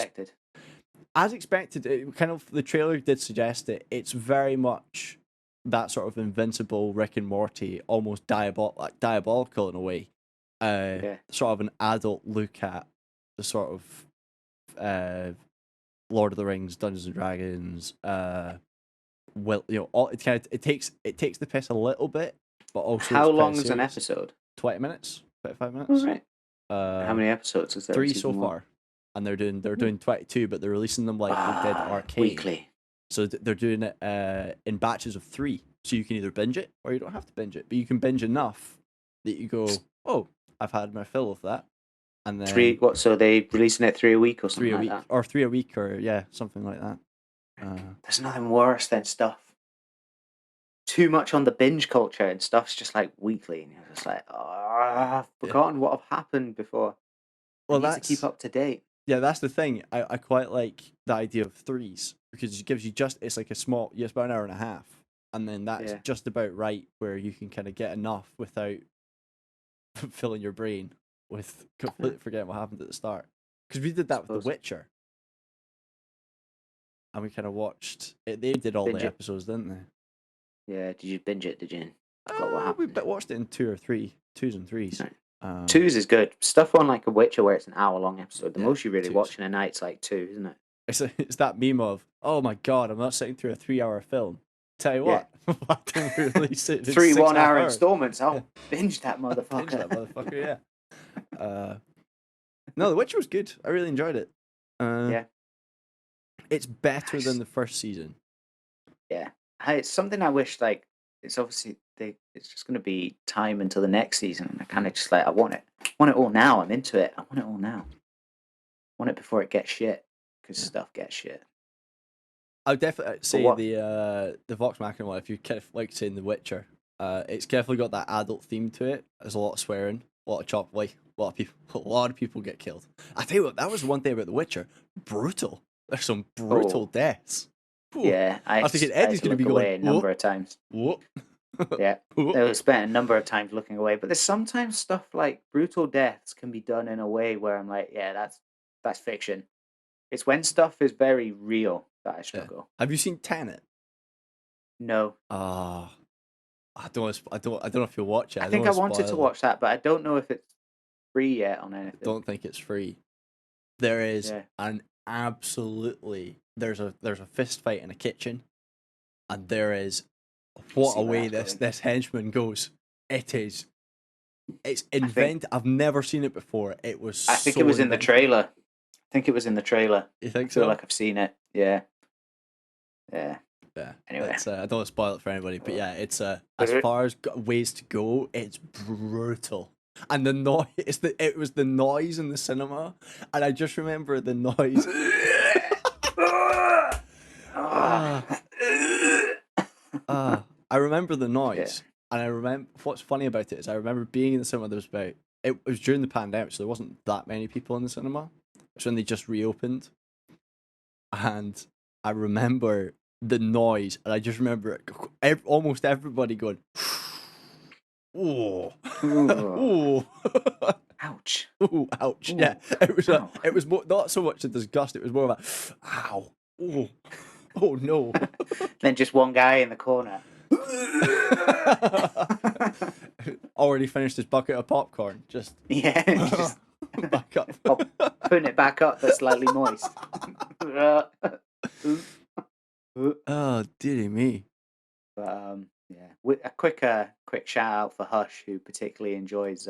A: as expected. It kind of the trailer did suggest it. It's very much that sort of Invincible, Rick and Morty, almost diabolical in a way. Sort of an adult look at the sort of Lord of the Rings, Dungeons and Dragons. It takes the piss a little bit, but also
B: how long is an episode?
A: 20 minutes, 25 minutes.
B: All right. How many episodes is there?
A: 3 so far, and they're doing 22, but they're releasing them like they did Arcane
B: weekly. So
A: they're doing it in batches of 3, so you can either binge it or you don't have to binge it, but you can binge enough that you go, I've had my fill of that. And then
B: 3 what? So they releasing it 3 a week or something like that,
A: or 3 a week, or something like that.
B: There's nothing worse than stuff too much on the binge culture and stuff's just like weekly, and you're just like, I've forgotten what have happened before. Well, I need to keep up to date.
A: Yeah, that's the thing. I quite like the idea of 3s because it gives you it's like it's about an hour and a half, and then that's just about right where you can kind of get enough without filling your brain with completely forgetting what happened at the start. Because we did that with The Witcher. And we kind of watched it. They did all
B: Binge
A: the
B: it.
A: episodes, didn't they?
B: Yeah, did you binge it? Did you? Forgot what happened.
A: We watched it in 2s and 3s.
B: Right. 2s is good. Stuff on like a Witcher where it's an hour-long episode. The most you really
A: 2s.
B: watch in a night's like 2, isn't it?
A: It's that meme of, oh my god, I'm not sitting through a 3-hour film. Tell you what, why don't we release it in
B: 3
A: 6.5
B: 1-hour
A: hours?
B: installments. I'll binge that motherfucker.
A: Binge that motherfucker, yeah. No, The Witcher was good. I really enjoyed it.
B: Yeah.
A: It's better than the first season.
B: Yeah. It's something I wish, like, it's obviously, it's just going to be time until the next season. And I kind of just like, I want it all now. I'm into it. I want it all now. I want it before it gets shit. Because stuff gets shit.
A: I would definitely say the Vox Machina one, if you kind of like saying The Witcher, it's definitely got that adult theme to it. There's a lot of swearing, a lot of chop, like a lot of people get killed. I tell you what, that was one thing about The Witcher. Brutal. There's some brutal deaths. Ooh.
B: Yeah,
A: I was thinking Eddie's going to be
B: away
A: going
B: a number of times.
A: Whoop.
B: Yeah, I spent a number of times looking away. But there's sometimes stuff like brutal deaths can be done in a way where I'm like, yeah, that's fiction. It's when stuff is very real that I struggle.
A: Yeah. Have you seen Tenet?
B: No.
A: I don't know if you'll watch it.
B: I think I wanted to watch that, but I don't know if it's free yet on anything.
A: I don't think it's free. There is there's a fist fight in a kitchen, and there is this henchman goes. It's invented. I've never seen it before. It was.
B: I think it was in the trailer.
A: You think
B: so? I feel
A: so?
B: like I've seen it. Yeah. Anyway,
A: I don't want to spoil it for anybody, but yeah, it's as far as ways to go, it's brutal. And the noise, it was the noise in the cinema, and I just remember the noise. I remember the noise, and I remember what's funny about it is I remember being in the cinema. It was during the pandemic, so there wasn't that many people in the cinema. It's when they just reopened, and I remember the noise, and I just remember almost everybody going, "Oh, oh,
B: ouch,
A: oh, ouch!" Ooh. Yeah, it was more, not so much a disgust; it was more of a, "Ow, oh, oh no."
B: Then just one guy in the corner.
A: Already finished his bucket of popcorn. Just back up,
B: putting it back up. That's slightly moist.
A: Oh, dearie me.
B: But a quick shout out for Hush, who particularly enjoys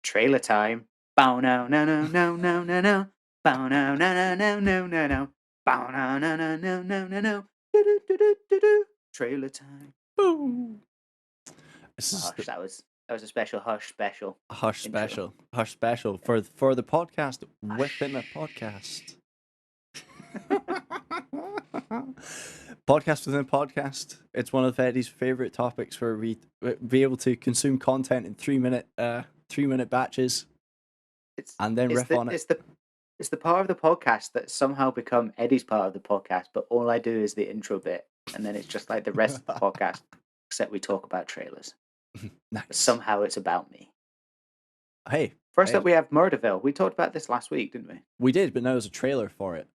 B: trailer time. Bow no no no no no no no. Bow no no no no no no no. Bow no no no no no no no. Do do do do do. Trailer time.
A: Boom.
B: Hush, that was a special Hush special.
A: A Hush special. Hush special for the podcast within a podcast. Podcast within a podcast. It's one of Eddie's favorite topics where we be able to consume content in 3-minute batches, and then riff on it.
B: It's the part of the podcast that's somehow become Eddie's part of the podcast, but all I do is the intro bit, and then it's just like the rest of the podcast, except we talk about trailers.
A: Nice.
B: But somehow it's about me.
A: Hey.
B: First up, we have Murderville. We talked about this last week, didn't we?
A: We did, but now there's a trailer for it.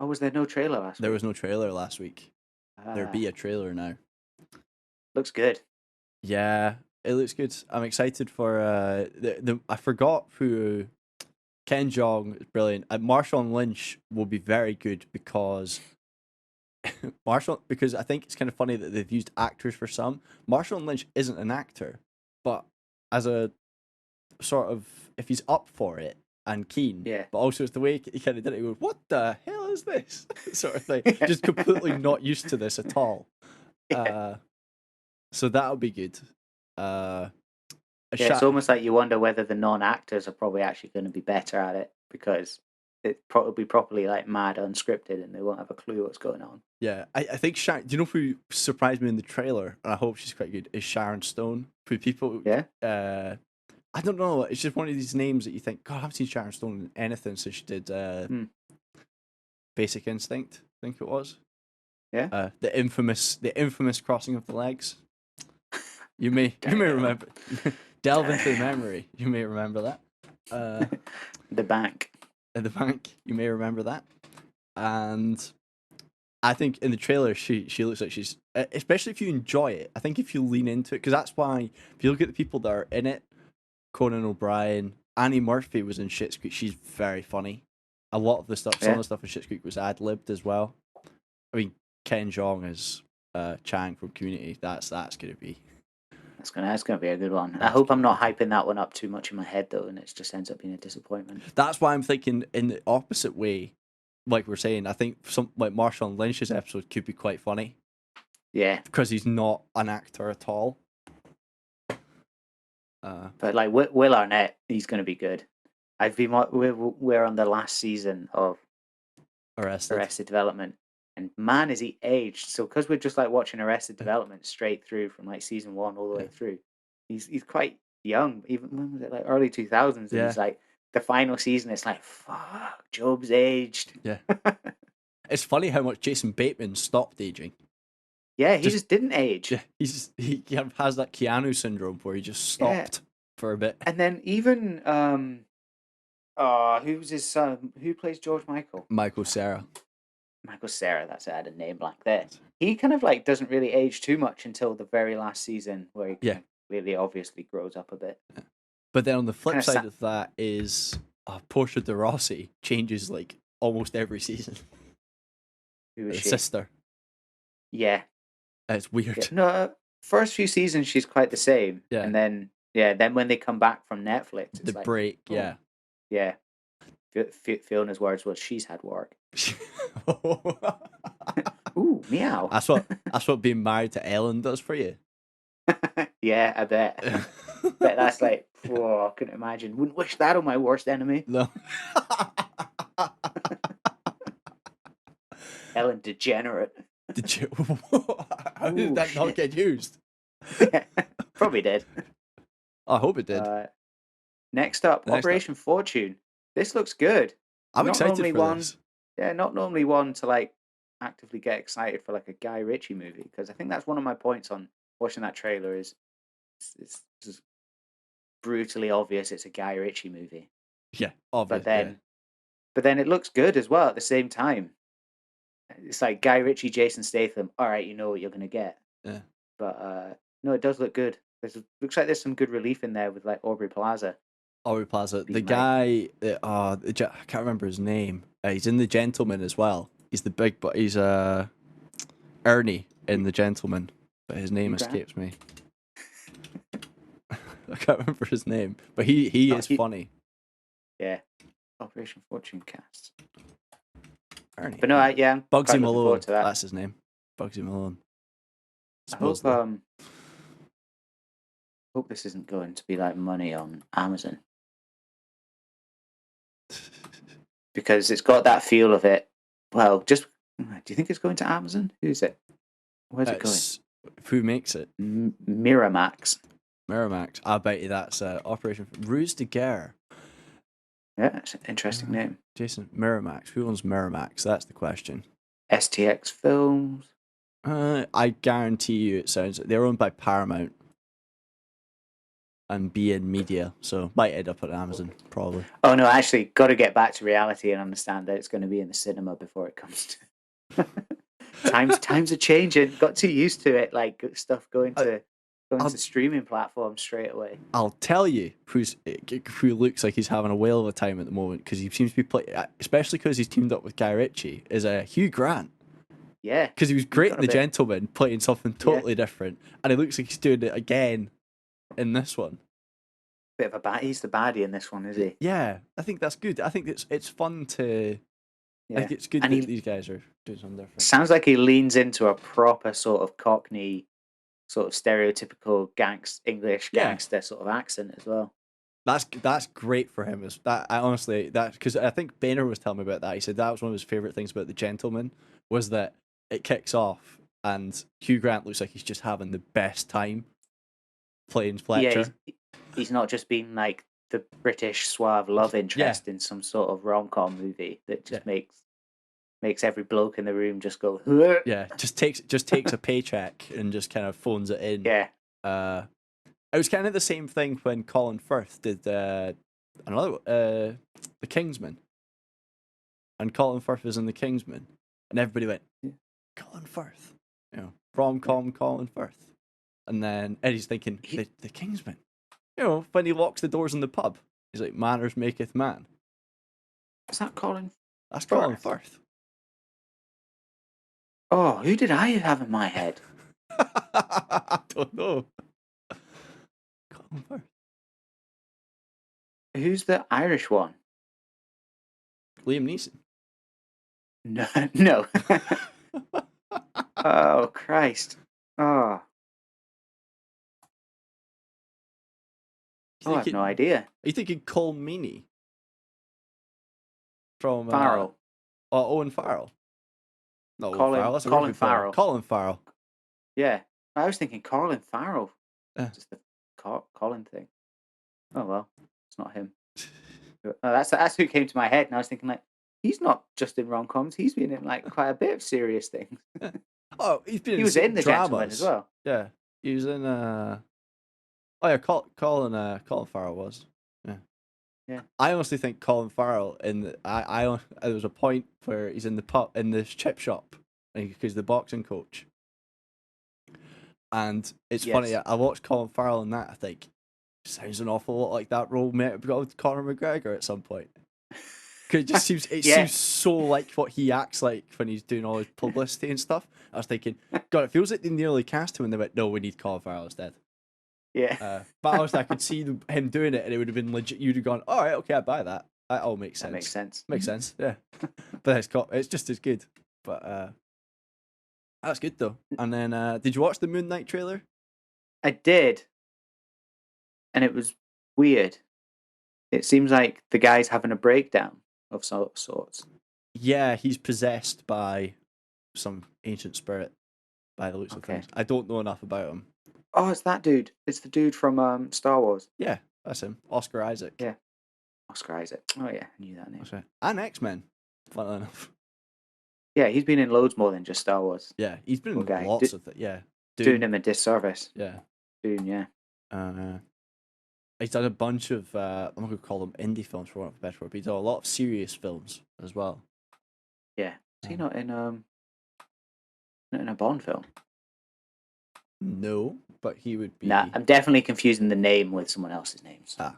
B: Oh, was there no trailer last week?
A: There was no trailer last week. There'll be a trailer now.
B: Looks good.
A: Yeah, it looks good. I'm excited for I forgot who. Ken Jeong is brilliant. Marshawn Lynch will be very good because because I think it's kind of funny that they've used actors for some. Marshawn Lynch isn't an actor, but as a sort of, if he's up for it and keen, but also it's the way he kind of did it. He goes, "What the hell is this?" sort of thing. Just completely not used to this at all. So that'll be good.
B: It's almost like you wonder whether the non-actors are probably actually going to be better at it, because it probably properly like mad unscripted and they won't have a clue what's going on.
A: Yeah, I think do you know who surprised me in the trailer, and I hope she's quite good, is Sharon Stone. Who people I don't know, it's just one of these names that you think, God, I haven't seen Sharon Stone in anything since she did Basic Instinct, I think it was.
B: Yeah.
A: The infamous crossing of the legs. You may remember. delve into the memory. You may remember that.
B: The bank.
A: At the bank, you may remember that. And I think in the trailer, she looks like she's, especially if you enjoy it. I think if you lean into it, because that's why if you look at the people that are in it, Conan O'Brien, Annie Murphy was in Schitt's Creek. She's very funny. A lot of the stuff, some of the stuff in Schitt's Creek was ad-libbed as well. I mean, Ken Jeong is Chang from Community. That's gonna be.
B: That's gonna be a good one. I hope I'm not hyping that one up too much in my head though, and it just ends up being a disappointment.
A: That's why I'm thinking in the opposite way. Like we're saying, I think some like Marshawn Lynch's episode could be quite funny.
B: Yeah,
A: because he's not an actor at all.
B: But like Will Arnett, he's going to be good. We're on the last season of Arrested Development, and man, is he aged. So because we're just like watching Arrested Development straight through from like season 1 all the way through, he's quite young. Even when was it, like early 2000s? And he's like the final season. It's like fuck, Job's aged.
A: Yeah, it's funny how much Jason Bateman stopped aging.
B: Yeah, he just didn't age.
A: Yeah, he has that Keanu syndrome where he just stopped for a bit.
B: And then even who's his son? Who plays George Michael?
A: Michael Cera.
B: Michael Cera, that's it. I had a name like that. He kind of like doesn't really age too much until the very last season where he really obviously grows up a bit. Yeah.
A: But then on the flip side of that is Portia de Rossi changes like almost every season.
B: Who is she?
A: Sister.
B: Yeah.
A: It's weird.
B: Yeah. No, first few seasons she's quite the same. Yeah. And then when they come back from Netflix, it's
A: the like, break,
B: Yeah. Fiona's words was, "She's had work." Ooh, meow.
A: That's what being married to Ellen does for you.
B: Yeah, I bet. Bet that's like, I couldn't imagine. Wouldn't wish that on my worst enemy.
A: No.
B: Ellen degenerate.
A: How did that not get used?
B: Probably did.
A: I hope it did.
B: Next up, Operation Fortune. This looks good.
A: I'm excited for this.
B: Yeah, not normally one to like actively get excited for like a Guy Ritchie movie, because I think that's one of my points on watching that trailer is it's just brutally obvious it's a Guy Ritchie movie.
A: Yeah, obvious.
B: But then it looks good as well at the same time. It's like Guy Ritchie, Jason Statham. All right, you know what you're gonna get.
A: Yeah.
B: But no, it does look good. Looks like there's some good relief in there with like Aubrey Plaza.
A: Aubrey Plaza. The guy, I can't remember his name. He's in The Gentleman as well. He's the big, but he's Ernie in The Gentleman, but his name escapes me. I can't remember his name, but he is funny.
B: Yeah, Operation Fortune cast.
A: Ernie.
B: But no, I'm
A: Bugsy Malone. That's his name. Bugsy Malone.
B: I hope this isn't going to be like money on Amazon. Because it's got that feel of it. Well, do you think it's going to Amazon? Who is it? Where's it going?
A: Who makes it?
B: Miramax.
A: I bet you that's Operation Ruse de Guerre.
B: Yeah, it's an interesting name.
A: Jason, Miramax. Who owns Miramax? That's the question.
B: STX Films.
A: I guarantee you it sounds like they're owned by Paramount and BN Media, so might end up at Amazon, probably.
B: Oh no, actually, got to get back to reality and understand that it's going to be in the cinema before it comes to... times are changing. Got too used to it, like stuff going to streaming platforms straight away.
A: I'll tell you who looks like he's having a whale of a time at the moment, because he seems to be playing, especially because he's teamed up with Guy Ritchie, is Hugh Grant.
B: Yeah.
A: Because he was great in The Gentleman, playing something totally different, and it looks like he's doing it again in this one.
B: Bit of he's the baddie in this one, is he?
A: Yeah, I think that's good. I think it's fun to... I think it's good that these guys are doing something different.
B: Sounds like he leans into a proper sort of Cockney, sort of stereotypical English gangster sort of accent as well.
A: That's great for him. Because I think Boehner was telling me about that. He said that was one of his favourite things about The Gentleman, was that it kicks off and Hugh Grant looks like he's just having the best time playing Fletcher.
B: Yeah, he's not just being like the British suave love interest in some sort of rom-com movie that just makes every bloke in the room just go. Yeah,
A: just takes a paycheck and just kind of phones it in.
B: Yeah.
A: It was kind of the same thing when Colin Firth did the Kingsman, and Colin Firth was in the Kingsman, and everybody went, Colin Firth, rom-com Colin Firth, and then Eddie's thinking the Kingsman, when he locks the doors in the pub, he's like, manners maketh man.
B: Is that Colin?
A: That's Colin Firth.
B: Oh, who did I have in my head?
A: I don't know. Colin Firth.
B: Who's the Irish one?
A: Liam Neeson.
B: No. Oh, Christ. Oh. I have no idea.
A: Are you thinking Cole Meany? From
B: Farrell.
A: Owen Farrell. No,
B: Colin,
A: Farrell. That's
B: Colin Farrell.
A: Colin Farrell.
B: Yeah. I was thinking Colin Farrell.
A: Just
B: the Colin thing. Oh, well. It's not him. That's who came to my head, and I was thinking, like, he's not just in rom-coms. He's been in, like, quite a bit of serious things.
A: Oh, he
B: was in The
A: dramas.
B: Gentleman as well.
A: Yeah. He was in... Oh, yeah, Colin Farrell was. Yeah. I honestly think Colin Farrell there was a point where he's in the pub in this chip shop because he's the boxing coach, and it's funny. I watched Colin Farrell in that. I think sounds an awful lot like that role mate got with Conor McGregor at some point. Because it just seems so like what he acts like when he's doing all his publicity and stuff. I was thinking, God, it feels like they nearly cast him and they went, no, we need Colin Farrell instead.
B: Yeah.
A: But honestly, I could see him doing it, and it would have been legit. You'd have gone, all right, okay, I buy that. That all makes sense.
B: That makes sense.
A: Makes sense, yeah. But it's just as good. But that's good though. And then, did you watch the Moon Knight trailer?
B: I did, and it was weird. It seems like the guy's having a breakdown of sorts.
A: Yeah, he's possessed by some ancient spirit, by the looks of things. I don't know enough about him.
B: Oh, it's that dude. It's the dude from Star Wars.
A: Yeah, that's him. Oscar Isaac.
B: Yeah. Oscar Isaac. Oh, yeah. I knew that name.
A: That's right. And X-Men, funnily enough.
B: Yeah, he's been in loads more than just Star Wars.
A: Yeah, he's been in lots of it. Yeah.
B: Doing him a disservice.
A: Yeah.
B: Dune, yeah.
A: He's done a bunch of, I'm not going to call them indie films for want of a better word, but he's done a lot of serious films as well.
B: Yeah. Is he not in a Bond film?
A: No, but he would be.
B: Nah, I'm definitely confusing the name with someone else's names.
A: Ah.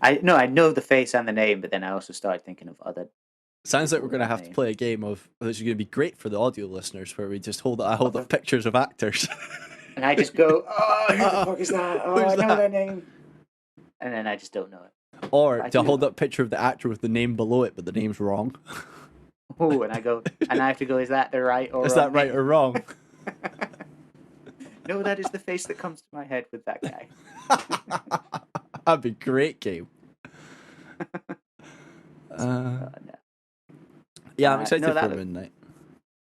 B: I know the face and the name, but then I also started thinking of other.
A: Sounds like we're going to have to play a game of, which is going to be great for the audio listeners, where we just hold up pictures of actors.
B: And I just go, oh, who the fuck is that? Oh, I know their name. And then I just don't know it.
A: Or to hold up a picture of the actor with the name below it, but the name's wrong.
B: Oh, and I have to go, is that the right or wrong?
A: Is that right or wrong?
B: No, that is the face that comes to my head with that guy.
A: That'd be a great game.
B: No.
A: Yeah, I'm excited for Moon Knight.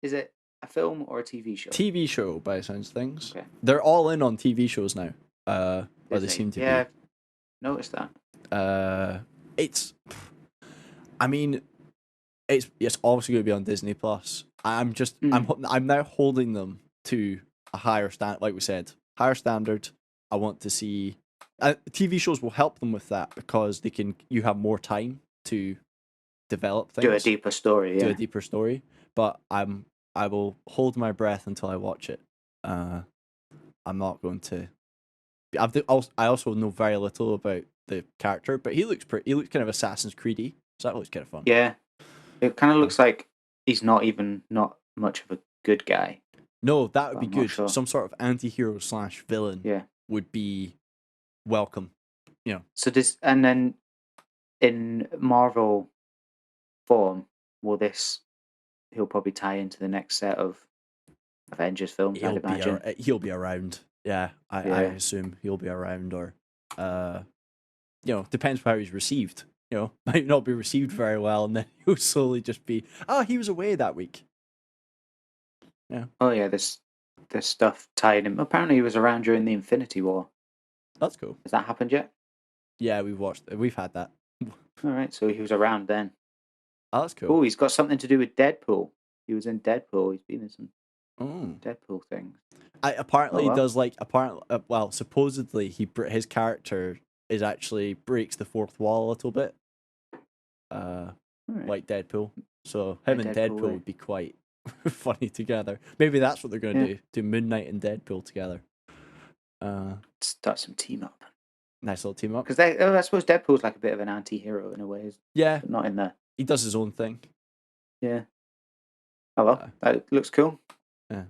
B: Is it a film or a TV show?
A: TV show, by the sounds of things.
B: Okay.
A: They're all in on TV shows now. Or they seem to be.
B: Yeah, I've noticed that.
A: It's obviously going to be on Disney Plus. I'm now holding them to a higher standard, like we said, higher standard. I want to see TV shows will help them with that because you have more time to develop things.
B: Do a deeper story.
A: But I will hold my breath until I watch it. I'm not going to. I also know very little about the character, but he looks kind of Assassin's Creedy, so that looks kind of fun.
B: Yeah, it kind of looks like he's not much of a good guy.
A: No, that would be good.
B: Sure.
A: Some sort of anti-hero / villain would be welcome.
B: So and then in Marvel form, he'll probably tie into the next set of Avengers films, I'd imagine.
A: He'll be around. Yeah, I assume he'll be around, or depends how he's received. Might not be received very well, and then he'll slowly just be, he was away that week. Yeah.
B: Oh yeah, there's stuff tying him. Apparently, he was around during the Infinity War.
A: That's cool.
B: Has that happened yet?
A: Yeah, we've had that.
B: All right, so he was around then.
A: Oh, that's cool.
B: Oh, he's got something to do with Deadpool. He was in Deadpool. He's been in some
A: Oh.
B: Deadpool things.
A: Apparently
B: Oh,
A: he
B: well.
A: does like supposedly his character is actually breaks the fourth wall a little bit.
B: Alright.
A: Like Deadpool. So
B: Yeah,
A: him and
B: Deadpool,
A: Deadpool would be quite funny together. Maybe that's what they're gonna
B: Yeah.
A: do Moon Knight and Deadpool together.
B: Start some team up.
A: Nice little team up.
B: Because I suppose Deadpool's like a bit of an anti-hero in a way,
A: Yeah,
B: but not in the.
A: he does his own thing.
B: Yeah. Oh well, that looks cool.
A: Yeah.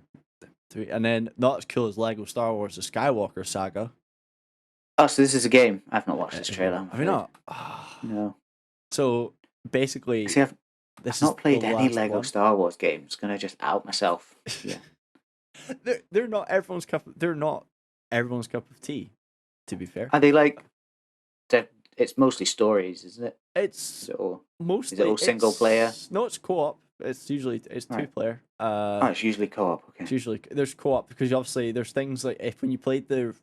A: And then not as cool as Lego Star Wars: The Skywalker Saga.
B: Oh, so this is a game. I've not watched this trailer. I'm
A: Have you
B: afraid.
A: not?
B: No.
A: So basically,
B: See, I've
A: this
B: not
A: is
B: played
A: the
B: any
A: last
B: Lego
A: one.
B: Star Wars games. Gonna just out myself. Yeah.
A: They're not everyone's cup. They're not everyone's cup of tea. To be fair,
B: Are they like? It's mostly stories, isn't it?
A: it's mostly
B: Is it all single player?
A: No, it's co-op. It's usually
B: Right.
A: 2-player.
B: It's usually co-op. Okay.
A: It's usually there's co-op because obviously there's things like if when you played the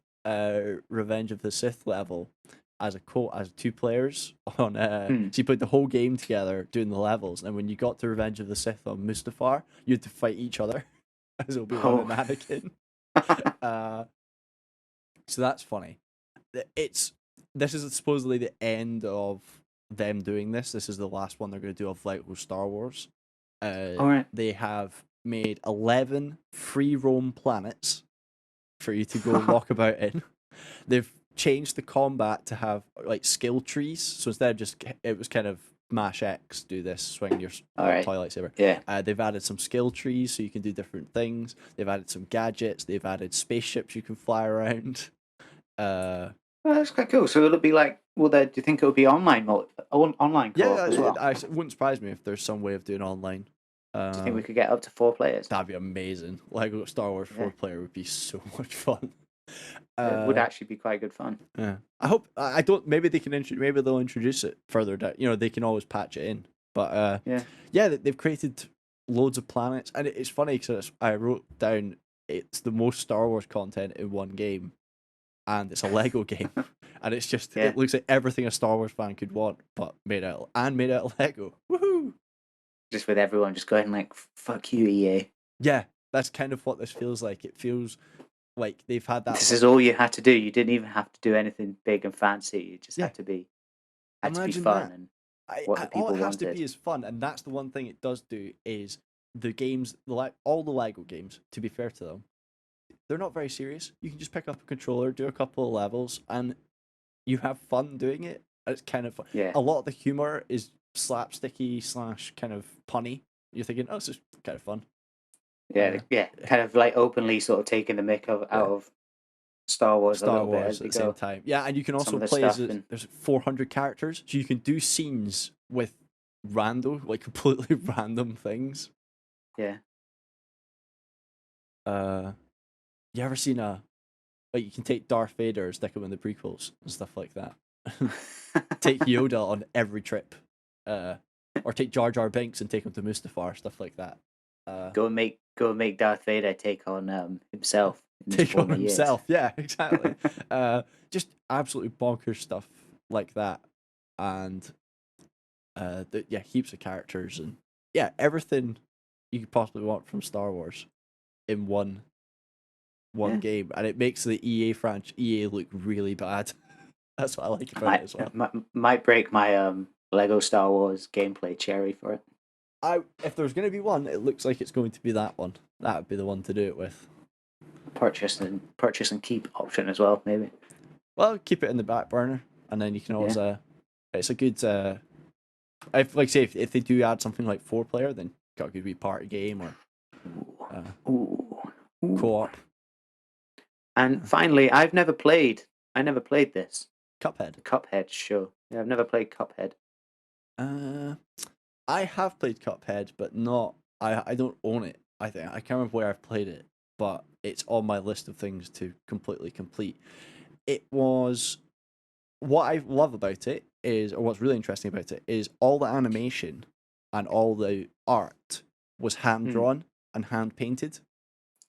A: Revenge of the Sith level as as 2 players on so you played the whole game together doing the levels, and when you got to Revenge of the Sith on Mustafar, you had to fight each other as Obi-Wan and Anakin. So that's funny. This is supposedly the end of them doing this. This is the last one they're going to do of Lego Star Wars.
B: All right.
A: They have made 11 free roam planets for you to go walk about in. They've changed the combat to have like skill trees. So instead of just it was kind of mash X, do this, swing your toy lightsaber.
B: Yeah.
A: They've added some skill trees so you can do different things. They've added some gadgets. They've added spaceships you can fly around.
B: That's quite cool. So it'll be like, do you think it'll be online online co-op as well?
A: It wouldn't surprise me if there's some way of doing online.
B: Do you think we could get up to 4 players?
A: That'd be amazing. Lego Star Wars 4-player would be so much fun.
B: It would actually be quite good fun.
A: Yeah, I hope. I don't. Maybe they can. Maybe they'll introduce it further down. They can always patch it in. But yeah, they've created loads of planets, and it's funny because I wrote down it's the most Star Wars content in one game, and it's a Lego game, and it's just it looks like everything a Star Wars fan could want, but made out of Lego. Woohoo!
B: Just with everyone just going like, "Fuck you, EA."
A: Yeah, that's kind of what this feels like. It feels like they've had that.
B: This is all you had to do. You didn't even have to do anything big and fancy. You just had to be fun and what the people
A: all it has
B: wanted.
A: to be is fun, and that's the one thing it does do is the games, all the Lego games. To be fair to them, they're not very serious. You can just pick up a controller, do a couple of levels, and you have fun doing it. It's kind of fun.
B: Yeah.
A: A lot of the humor is slapsticky / kind of punny. You're thinking, oh, this is kind of fun.
B: Yeah, kind of like openly sort of taking the mick out of Star Wars
A: at the same time. Yeah, and you can also play there's 400 characters, so you can do scenes with completely random things.
B: Yeah.
A: You ever seen you can take Darth Vader, stick him in the prequels and stuff like that. Take Yoda on every trip. Or take Jar Jar Binks and take him to Mustafar, stuff like that.
B: Go and make Darth Vader take on himself.
A: Take on himself, yeah, exactly. Just absolutely bonkers stuff like that, and heaps of characters and everything you could possibly want from Star Wars in one game, and it makes the EA look really bad. That's what I like about it as well.
B: Might break my Lego Star Wars gameplay cherry for it.
A: If there's going to be one, it looks like it's going to be that one. That would be the one to do it with.
B: Purchase and keep option as well, maybe.
A: Well, keep it in the back burner, and then you can always. It's a good. If they do add something like 4-player, then got a good wee party game or co-op.
B: And finally, I never played this.
A: Cuphead.
B: The Cuphead show. Yeah, I've never played Cuphead.
A: I have played Cuphead, but not. I don't own it. I think I can't remember where I've played it, but it's on my list of things to completely complete. It was what I love about it is, or what's really interesting about it is all the animation and all the art was hand drawn and hand painted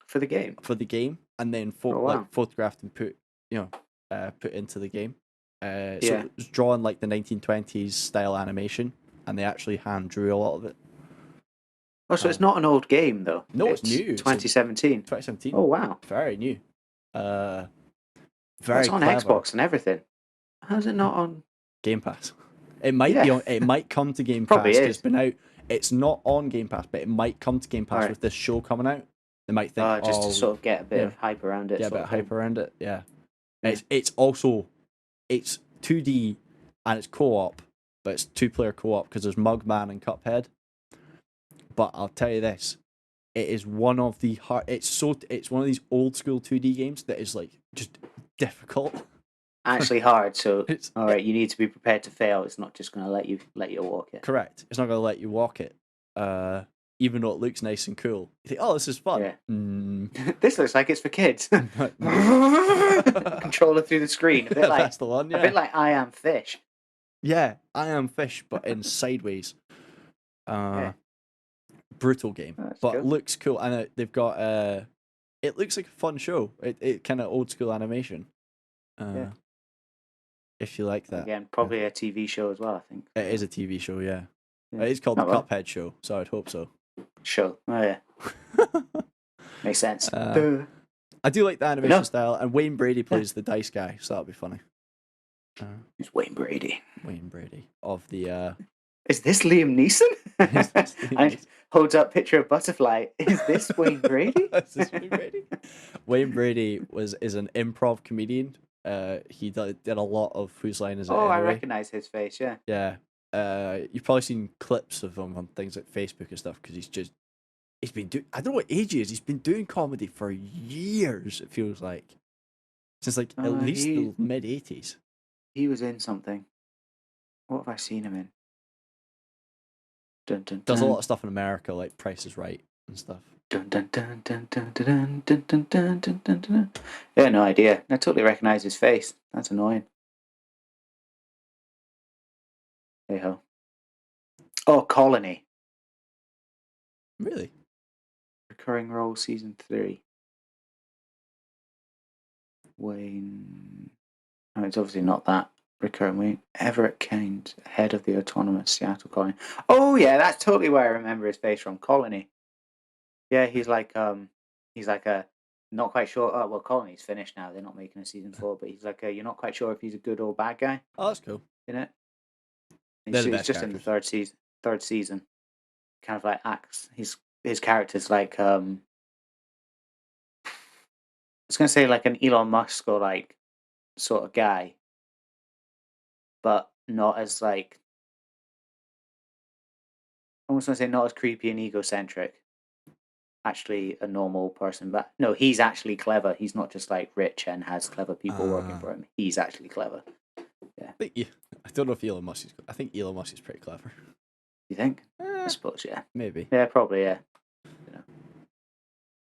B: for the game.
A: And then photographed and put into the game. So it was drawn like the 1920s style animation, and they actually hand drew a lot of it.
B: Oh, so it's not an old game though.
A: No, it's new. It's
B: 2017.
A: 2017.
B: Oh wow.
A: Very new.
B: Well,
A: Very
B: it's on
A: clever.
B: Xbox and everything. How's it not on
A: Game Pass? It might be on. It might come to Game Pass.
B: Probably is.
A: It's been out. It's not on Game Pass, but it might come to Game Pass
B: Alright.
A: with this show coming out. They might think,
B: just to sort of get a bit of hype around it.
A: Get a bit of hype around it. Yeah.
B: Yeah.
A: It's also 2D and it's co-op, but it's 2-player co-op because there's Mugman and Cuphead. But I'll tell you this, it is one of the hard. It's one of these old school 2D games that is like just difficult.
B: Actually hard. So all right, you need to be prepared to fail. It's not just going to let you walk it.
A: Correct. It's not going to let you walk it. Even though it looks nice and cool, you think, "Oh, this is fun."
B: Yeah.
A: Mm.
B: This looks like it's for kids. Controller through the screen, a bit like
A: That's the one. Yeah.
B: a bit like I Am Fish.
A: Yeah, I Am Fish, but in sideways. Brutal game, but
B: cool.
A: looks cool, and they've got it looks like a fun show. It kind of old school animation. If you like that,
B: Again, probably a TV show as well. I think
A: it is a TV show. Yeah. It's called the Cuphead Show, so I'd hope so.
B: Sure. Oh yeah. Makes sense.
A: I do like the animation style, and Wayne Brady plays the dice guy, so that'll be funny.
B: Who's Wayne Brady?
A: Wayne Brady of the.
B: Is this Liam Neeson?
A: Is this Liam Neeson?
B: Holds up picture of butterfly. Is this Wayne Brady?
A: Is this Wayne Brady? Wayne Brady is an improv comedian. He did a lot of Whose Line Is It Anyway?
B: I recognise his face. Yeah.
A: Yeah. You've probably seen clips of him on things like Facebook and stuff because he's been doing. I don't know what age he is. He's been doing comedy for years. It feels like since like at least the mid-80s.
B: He was in something. What have I seen him in? Dun, dun, dun.
A: Does a lot of stuff in America, like Price is Right and stuff.
B: Dun, dun, dun, dun, dun, dun, dun, dun, dun, dun, dun, dun. Yeah, no idea. I totally recognise his face. That's annoying. Hey ho. Oh, Colony.
A: Really?
B: Recurring role season 3. Wayne. Oh, it's obviously not that. Recurring Wayne. Everett Keynes, head of the autonomous Seattle colony. Oh yeah, that's totally where I remember his face from. Colony. Yeah, he's like a not quite sure. Oh well, Colony's finished now. They're not making a season 4, but he's like you're not quite sure if he's a good or bad guy.
A: Oh, that's cool.
B: In it.
A: He's
B: just characters. In the third season. Kind of like acts. His character's like I was gonna say like an Elon Musk or like sort of guy, but not as like I almost want to say not as creepy and egocentric. Actually, a normal person, but no, he's actually clever. He's not just like rich and has clever people working for him. He's actually clever. Yeah.
A: I don't know if Elon Musk is. I think Elon Musk is pretty clever.
B: You think? I suppose, yeah.
A: Maybe.
B: Yeah, probably, yeah. You know,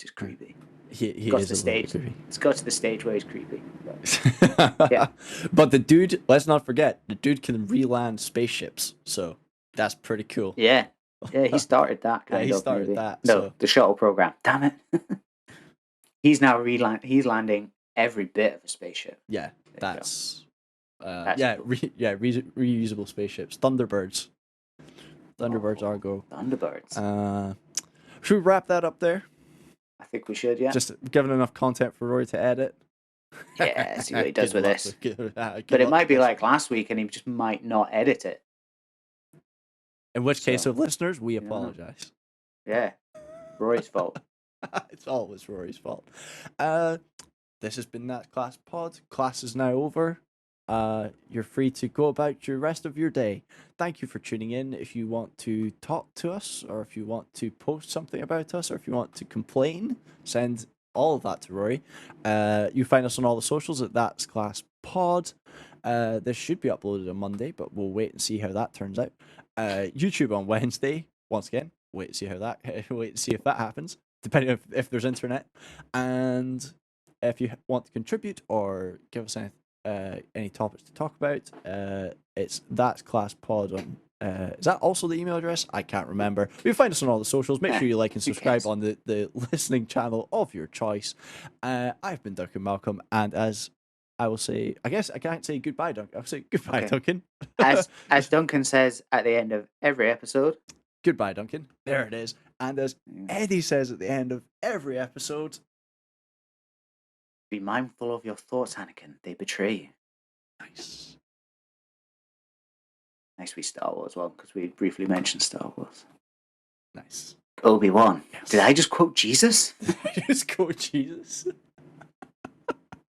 B: just creepy.
A: He
B: got
A: is
B: to the stage.
A: Creepy.
B: It's got to the stage where he's creepy. But, yeah.
A: But the dude, let's not forget, the dude can re-land spaceships, so that's pretty cool.
B: Yeah. Yeah, he started that kind of.
A: He started maybe. That.
B: No,
A: so.
B: The shuttle program. Damn it. He's now he's landing every bit of a spaceship.
A: Yeah, that's cool. Reusable spaceships. Thunderbirds. Thunderbirds are go.
B: Thunderbirds.
A: Should we wrap that up there?
B: I think we should, yeah.
A: Just given enough content for Rory to edit.
B: Yeah, see what he does with this. But it might be like last week and he just might not edit it.
A: In which case, of listeners, we apologize.
B: Yeah. Rory's fault.
A: It's always Rory's fault. This has been That Class Pod. Class is now over. You're free to go about your rest of your day. Thank you for tuning in. If you want to talk to us, or if you want to post something about us, or if you want to complain, send all of that to Rory. You find us on all the socials at That's Class Pod. This should be uploaded on Monday, but we'll wait and see how that turns out. YouTube on Wednesday. Once again, wait and see if that happens, depending on if there's internet. And if you want to contribute or give us any topics to talk about, it's That's Class Pod on. Is that also the email address? I can't remember. You find us on all the socials. Make sure you like and subscribe on the listening channel of your choice. I've been Duncan Malcolm, and as I will say, I guess I can't say goodbye, Duncan. I'll say goodbye, Duncan.
B: As Duncan says at the end of every episode.
A: Goodbye, Duncan. There it is. And as Eddie says at the end of every episode,
B: be mindful of your thoughts, Anakin. They betray you.
A: Nice.
B: Nice we Star Wars one, because we briefly mentioned Star Wars.
A: Nice.
B: Obi-Wan.
A: Yes.
B: Did I just quote Jesus?
A: Just quote Jesus.